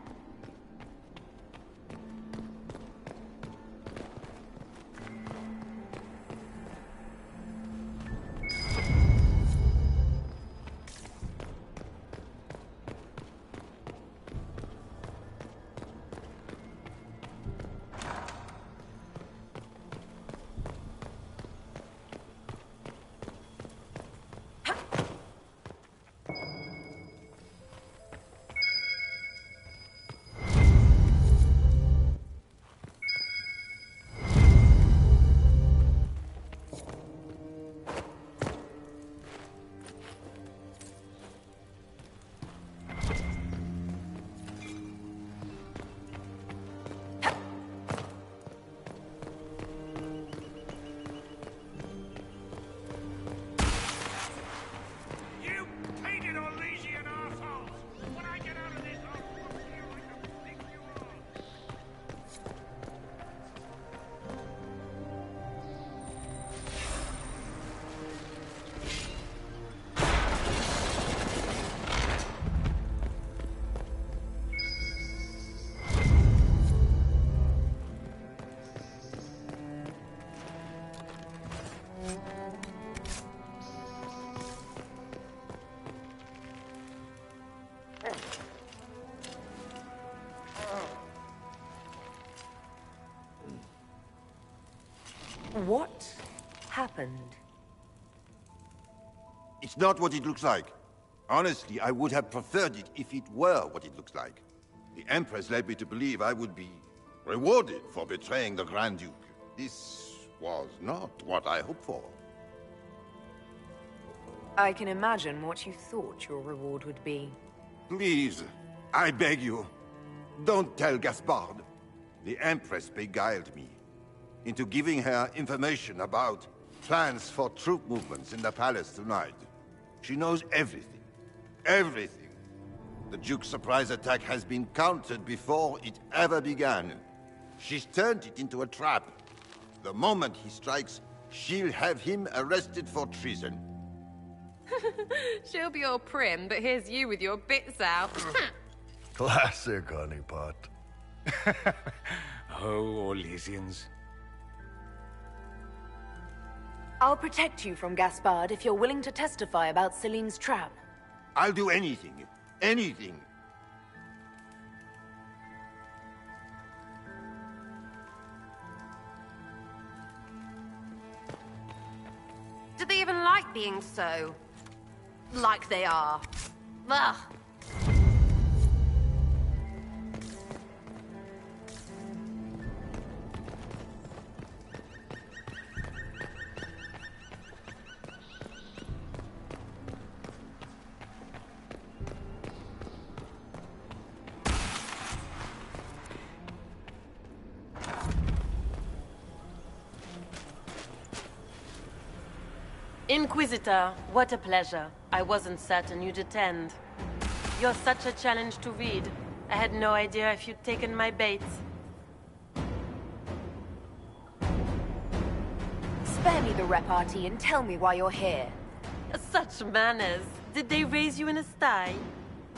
What happened? It's not what it looks like. Honestly, I would have preferred it if it were what it looks like. The Empress led me to believe I would be rewarded for betraying the Grand Duke. This was not what I hoped for. I can imagine what you thought your reward would be. Please, I beg you, don't tell Gaspard. The Empress beguiled me into giving her information about plans for troop movements in the palace tonight. She knows everything. Everything. The Duke's surprise attack has been countered before it ever began. She's turned it into a trap. The moment he strikes, she'll have him arrested for treason. She'll be all prim, but here's you with your bits out. Classic, honeypot. Oh, Orlesians. I'll protect you from Gaspard if you're willing to testify about Celine's trap. I'll do anything. Anything. Do they even like being so? Like they are. Ugh. Inquisitor, what a pleasure. I wasn't certain you'd attend. You're such a challenge to read. I had no idea if you'd taken my bait. Spare me the repartee and tell me why you're here. Such manners. Did they raise you in a sty?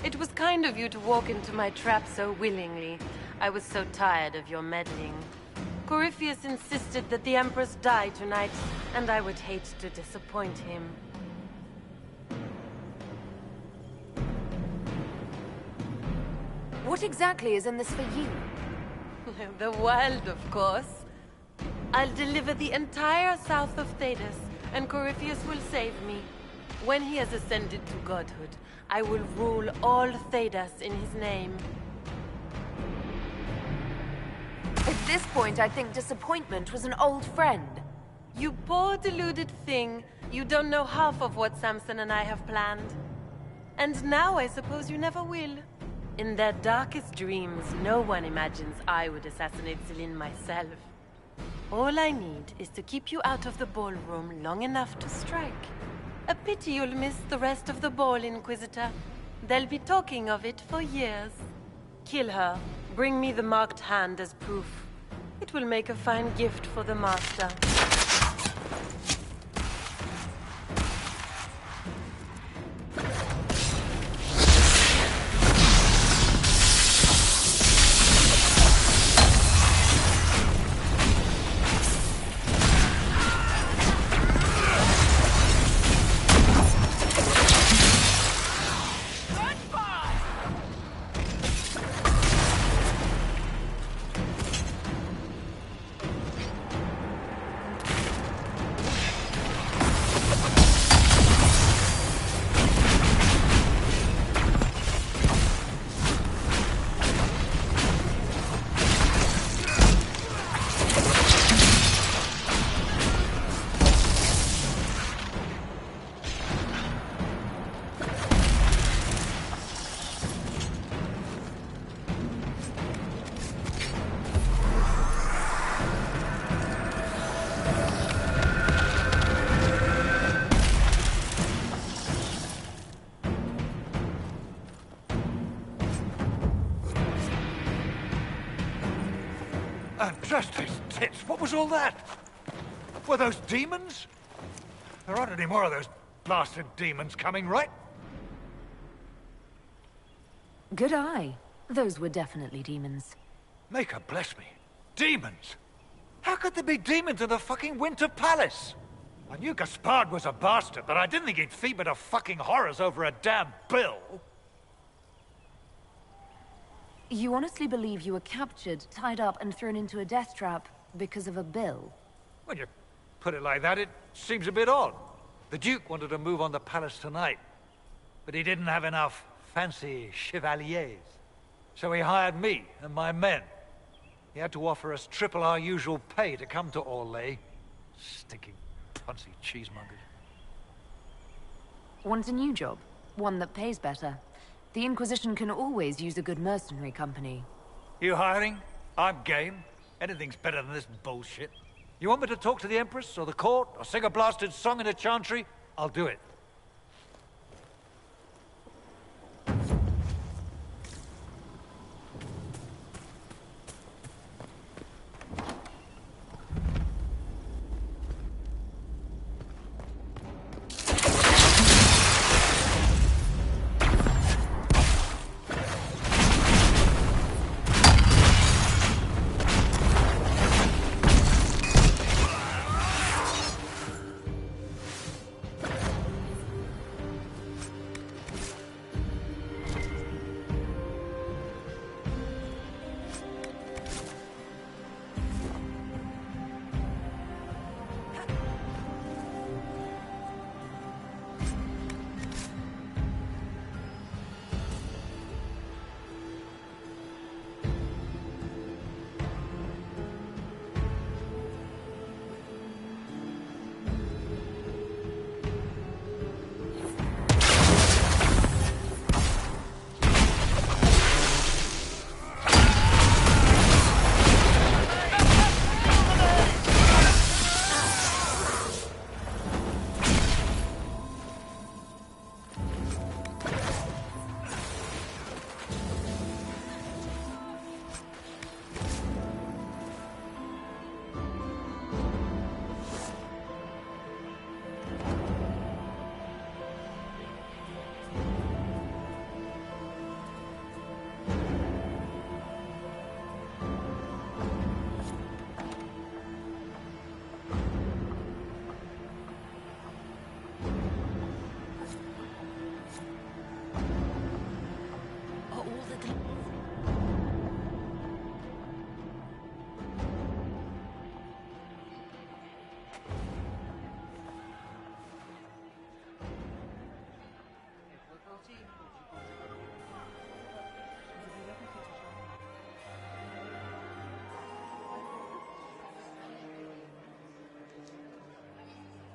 It was kind of you to walk into my trap so willingly. I was so tired of your meddling. Corypheus insisted that the Empress die tonight, and I would hate to disappoint him. What exactly is in this for you? The wild, of course. I'll deliver the entire south of Thedas, and Corypheus will save me. When he has ascended to godhood, I will rule all Thedas in his name. At this point, I think disappointment was an old friend. You poor deluded thing. You don't know half of what Samson and I have planned. And now I suppose you never will. In their darkest dreams, no one imagines I would assassinate Celine myself. All I need is to keep you out of the ballroom long enough to strike. A pity you'll miss the rest of the ball, Inquisitor. They'll be talking of it for years. Kill her. Bring me the marked hand as proof. It will make a fine gift for the Master. And just his tits, what was all that? Were those demons? There aren't any more of those blasted demons coming, right? Good eye. Those were definitely demons. Maker bless me. Demons? How could there be demons in the fucking Winter Palace? I knew Gaspard was a bastard, but I didn't think he'd feed me to fucking horrors over a damn bill. You honestly believe you were captured, tied up, and thrown into a death trap because of a bill? Well, you're Put it like that, it seems a bit odd. The Duke wanted to move on the palace tonight, but he didn't have enough fancy chevaliers. So he hired me and my men. He had to offer us triple our usual pay to come to Orlais. Stinking punsy cheesemongers. Want a new job? One that pays better. The Inquisition can always use a good mercenary company. You hiring? I'm game. Anything's better than this bullshit. You want me to talk to the Empress, or the court, or sing a blasted song in a chantry? I'll do it.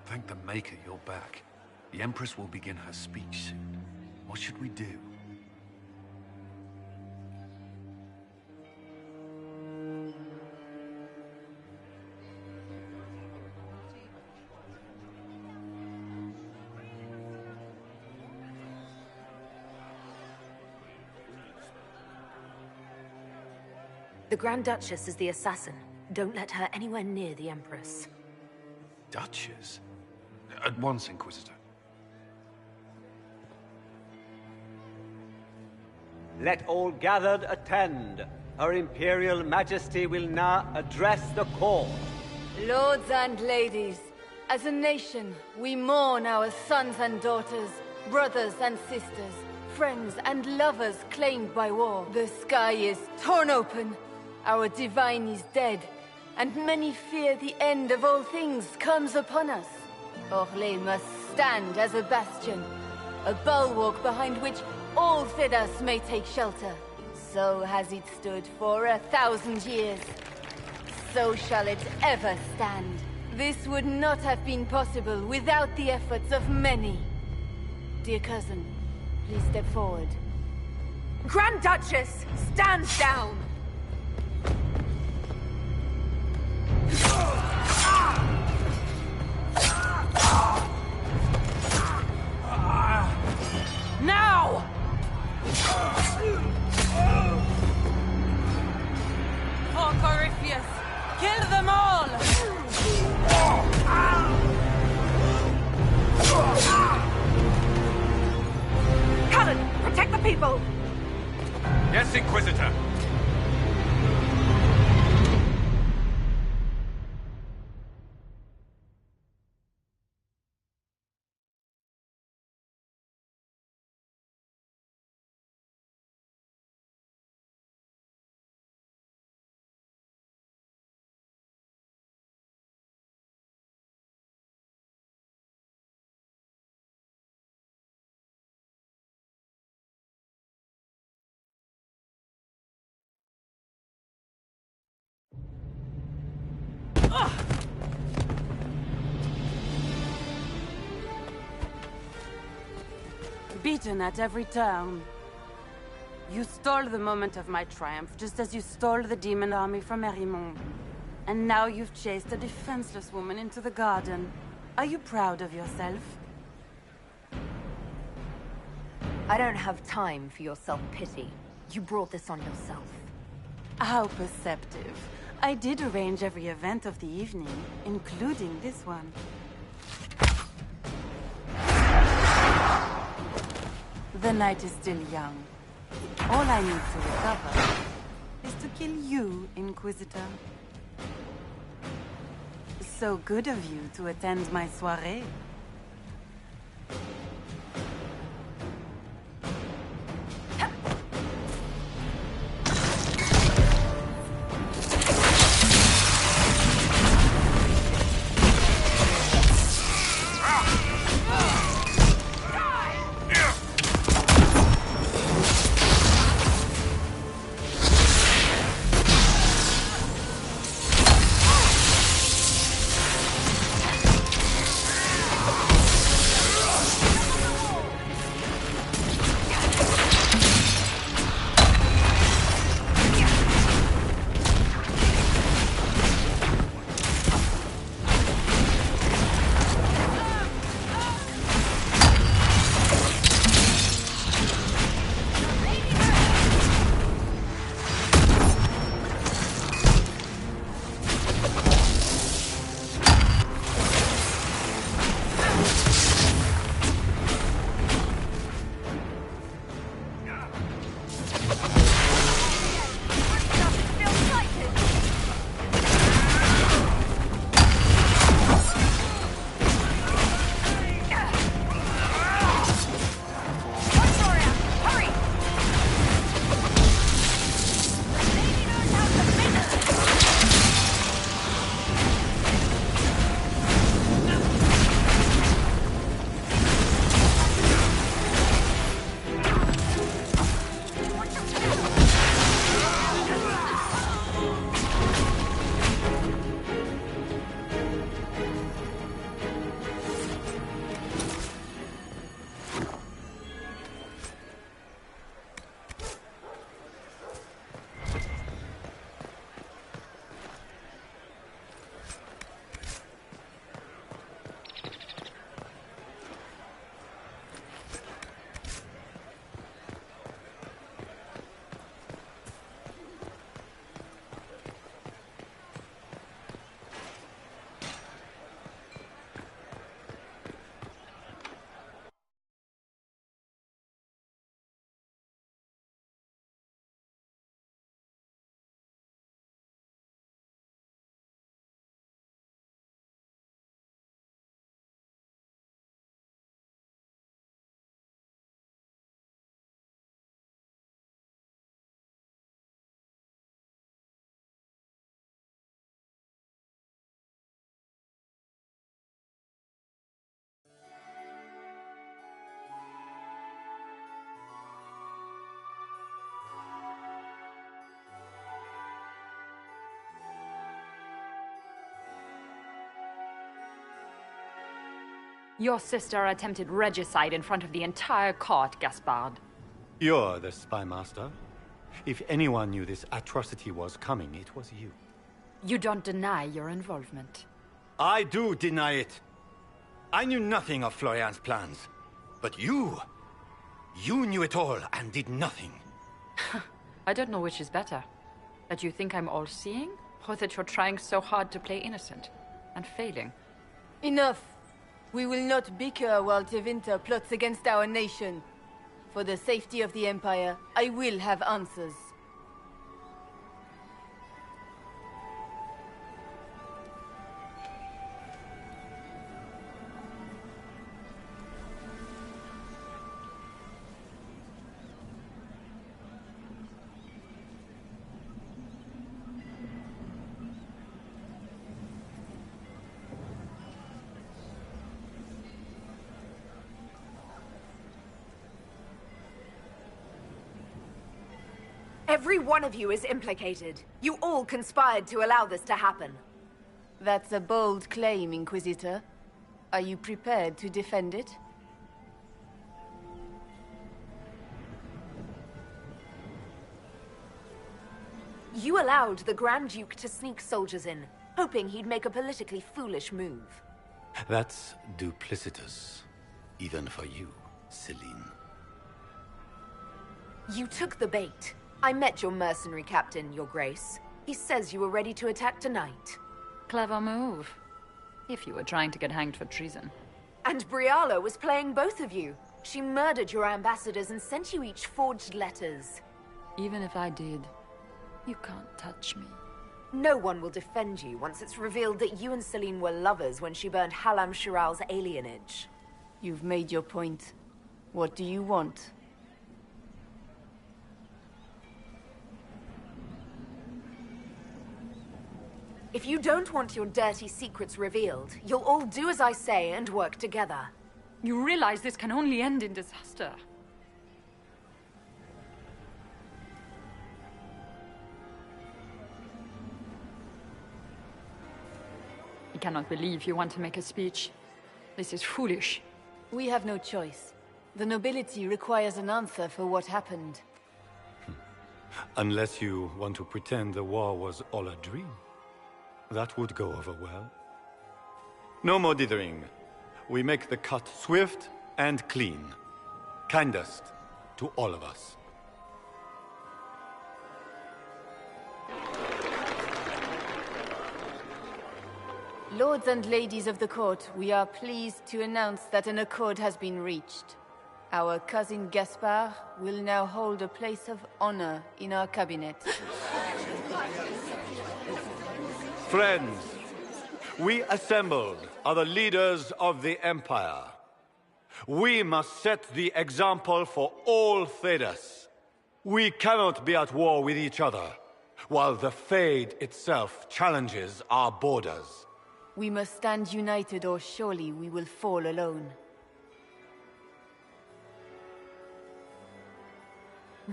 Thank the Maker you're back. The Empress will begin her speech soon. What should we do? The Grand Duchess is the assassin. Don't let her anywhere near the Empress. Duchess? At once, Inquisitor. Let all gathered attend. Her Imperial Majesty will now address the court. Lords and ladies, as a nation, we mourn our sons and daughters, brothers and sisters, friends and lovers claimed by war. The sky is torn open, our divine is dead, and many fear the end of all things comes upon us. Orlais must stand as a bastion, a bulwark behind which all Thedas may take shelter. So has it stood for 1,000 years. So shall it ever stand. This would not have been possible without the efforts of many. Dear cousin, please step forward. Grand Duchess, stand down! Now! For Corypheus, kill them all! Cullen, protect the people! Yes, Inquisitor. Beaten at every turn. You stole the moment of my triumph, just as you stole the demon army from Merimon. And now you've chased a defenseless woman into the garden. Are you proud of yourself? I don't have time for your self-pity. You brought this on yourself. How perceptive. I did arrange every event of the evening, including this one. The night is still young. All I need to recover is to kill you, Inquisitor. So good of you to attend my soirée. Your sister attempted regicide in front of the entire court, Gaspard. You're the spy master. If anyone knew this atrocity was coming, it was you. You don't deny your involvement. I do deny it. I knew nothing of Florian's plans. But you knew it all and did nothing. I don't know which is better. That you think I'm all-seeing, or that you're trying so hard to play innocent and failing. Enough. We will not bicker while Tevinter plots against our nation. For the safety of the Empire, I will have answers. Every one of you is implicated. You all conspired to allow this to happen. That's a bold claim, Inquisitor. Are you prepared to defend it? You allowed the Grand Duke to sneak soldiers in, hoping he'd make a politically foolish move. That's duplicitous, even for you, Celine. You took the bait. I met your mercenary captain, Your Grace. He says you were ready to attack tonight. Clever move. If you were trying to get hanged for treason. And Briala was playing both of you. She murdered your ambassadors and sent you each forged letters. Even if I did, you can't touch me. No one will defend you once it's revealed that you and Celine were lovers when she burned Halam Shiral's alienage. You've made your point. What do you want? If you don't want your dirty secrets revealed, you'll all do as I say and work together. You realize this can only end in disaster. I cannot believe you want to make a speech. This is foolish. We have no choice. The nobility requires an answer for what happened. Unless you want to pretend the war was all a dream. That would go over well. No more dithering. We make the cut swift and clean. Kindest to all of us. Lords and ladies of the court, we are pleased to announce that an accord has been reached. Our cousin Gaspard will now hold a place of honor in our cabinet. Friends, we assembled are the leaders of the Empire. We must set the example for all Thedas. We cannot be at war with each other, while the Fade itself challenges our borders. We must stand united or surely we will fall alone.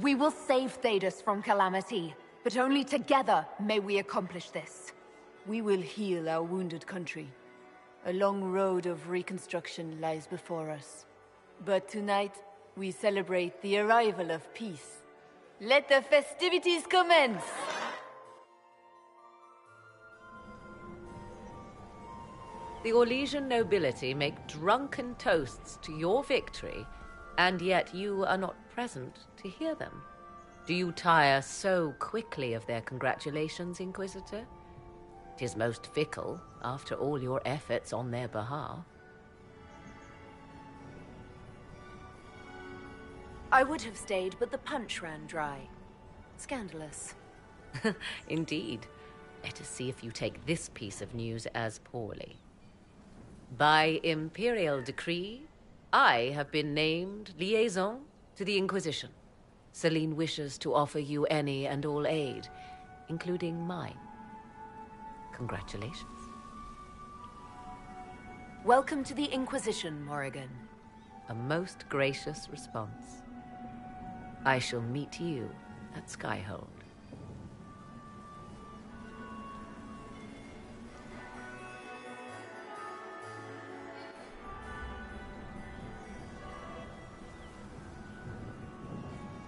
We will save Thedas from calamity, but only together may we accomplish this. We will heal our wounded country. A long road of reconstruction lies before us. But tonight, we celebrate the arrival of peace. Let the festivities commence! The Orlesian nobility make drunken toasts to your victory, and yet you are not present to hear them. Do you tire so quickly of their congratulations, Inquisitor? 'Tis most fickle, after all your efforts on their behalf. I would have stayed, but the punch ran dry. Scandalous. Indeed. Let us see if you take this piece of news as poorly. By imperial decree, I have been named liaison to the Inquisition. Celine wishes to offer you any and all aid, including mine. Congratulations. Welcome to the Inquisition, Morrigan. A most gracious response. I shall meet you at Skyhold.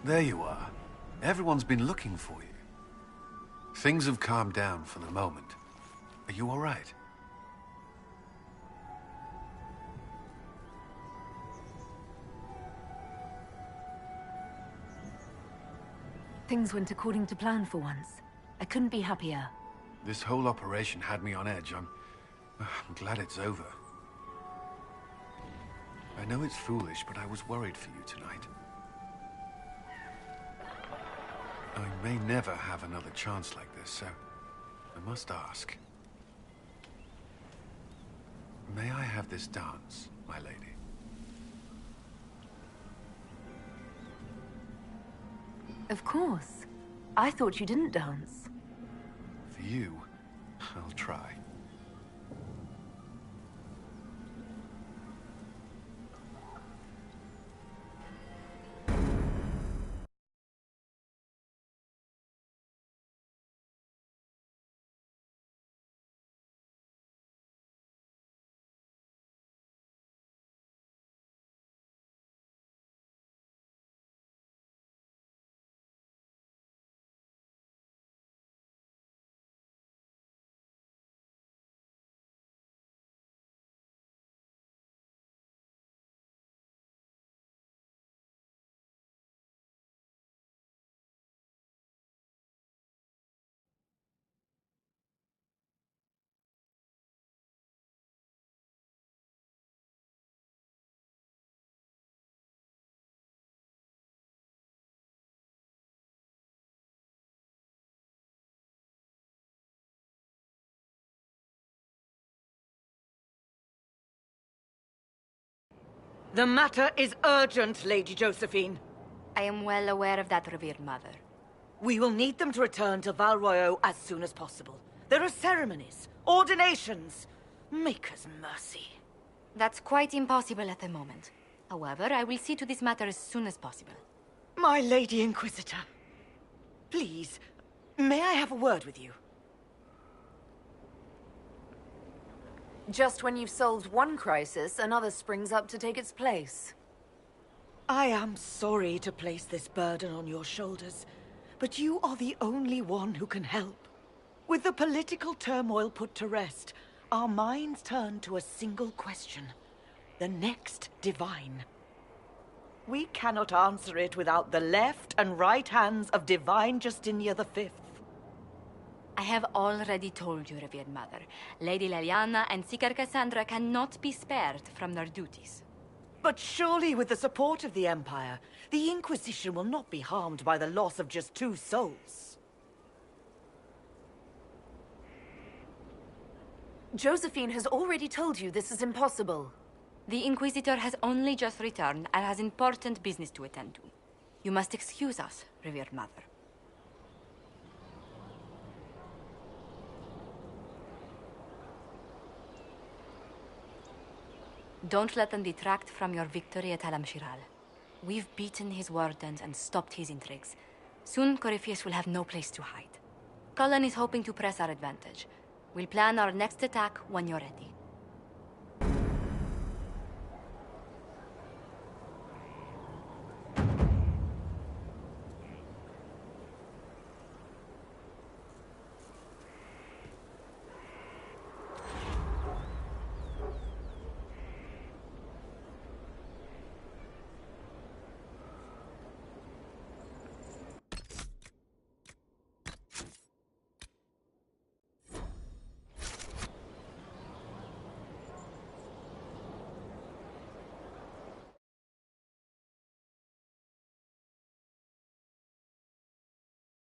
There you are. Everyone's been looking for you. Things have calmed down for the moment. Are you all right? Things went according to plan for once. I couldn't be happier. This whole operation had me on edge. I'm glad it's over. I know it's foolish, but I was worried for you tonight. I may never have another chance like this, so I must ask. May I have this dance, my lady? Of course. I thought you didn't dance. For you, I'll try. The matter is urgent, Lady Josephine. I am well aware of that, revered mother. We will need them to return to Val Royeaux as soon as possible. There are ceremonies, ordinations. Maker's mercy. That's quite impossible at the moment. However, I will see to this matter as soon as possible. My Lady Inquisitor. Please, may I have a word with you? Just when you've solved one crisis, another springs up to take its place. I am sorry to place this burden on your shoulders, but you are the only one who can help. With the political turmoil put to rest, our minds turn to a single question. The next divine. We cannot answer it without the left and right hands of Divine Justinia V. I have already told you, revered mother. Lady Leliana and Seeker Cassandra cannot be spared from their duties. But surely with the support of the Empire, the Inquisition will not be harmed by the loss of just 2 souls. Josephine has already told you this is impossible. The Inquisitor has only just returned and has important business to attend to. You must excuse us, revered mother. Don't let them detract from your victory at Halam-Shiral. We've beaten his wardens and stopped his intrigues. Soon, Corypheus will have no place to hide. Cullen is hoping to press our advantage. We'll plan our next attack when you're ready.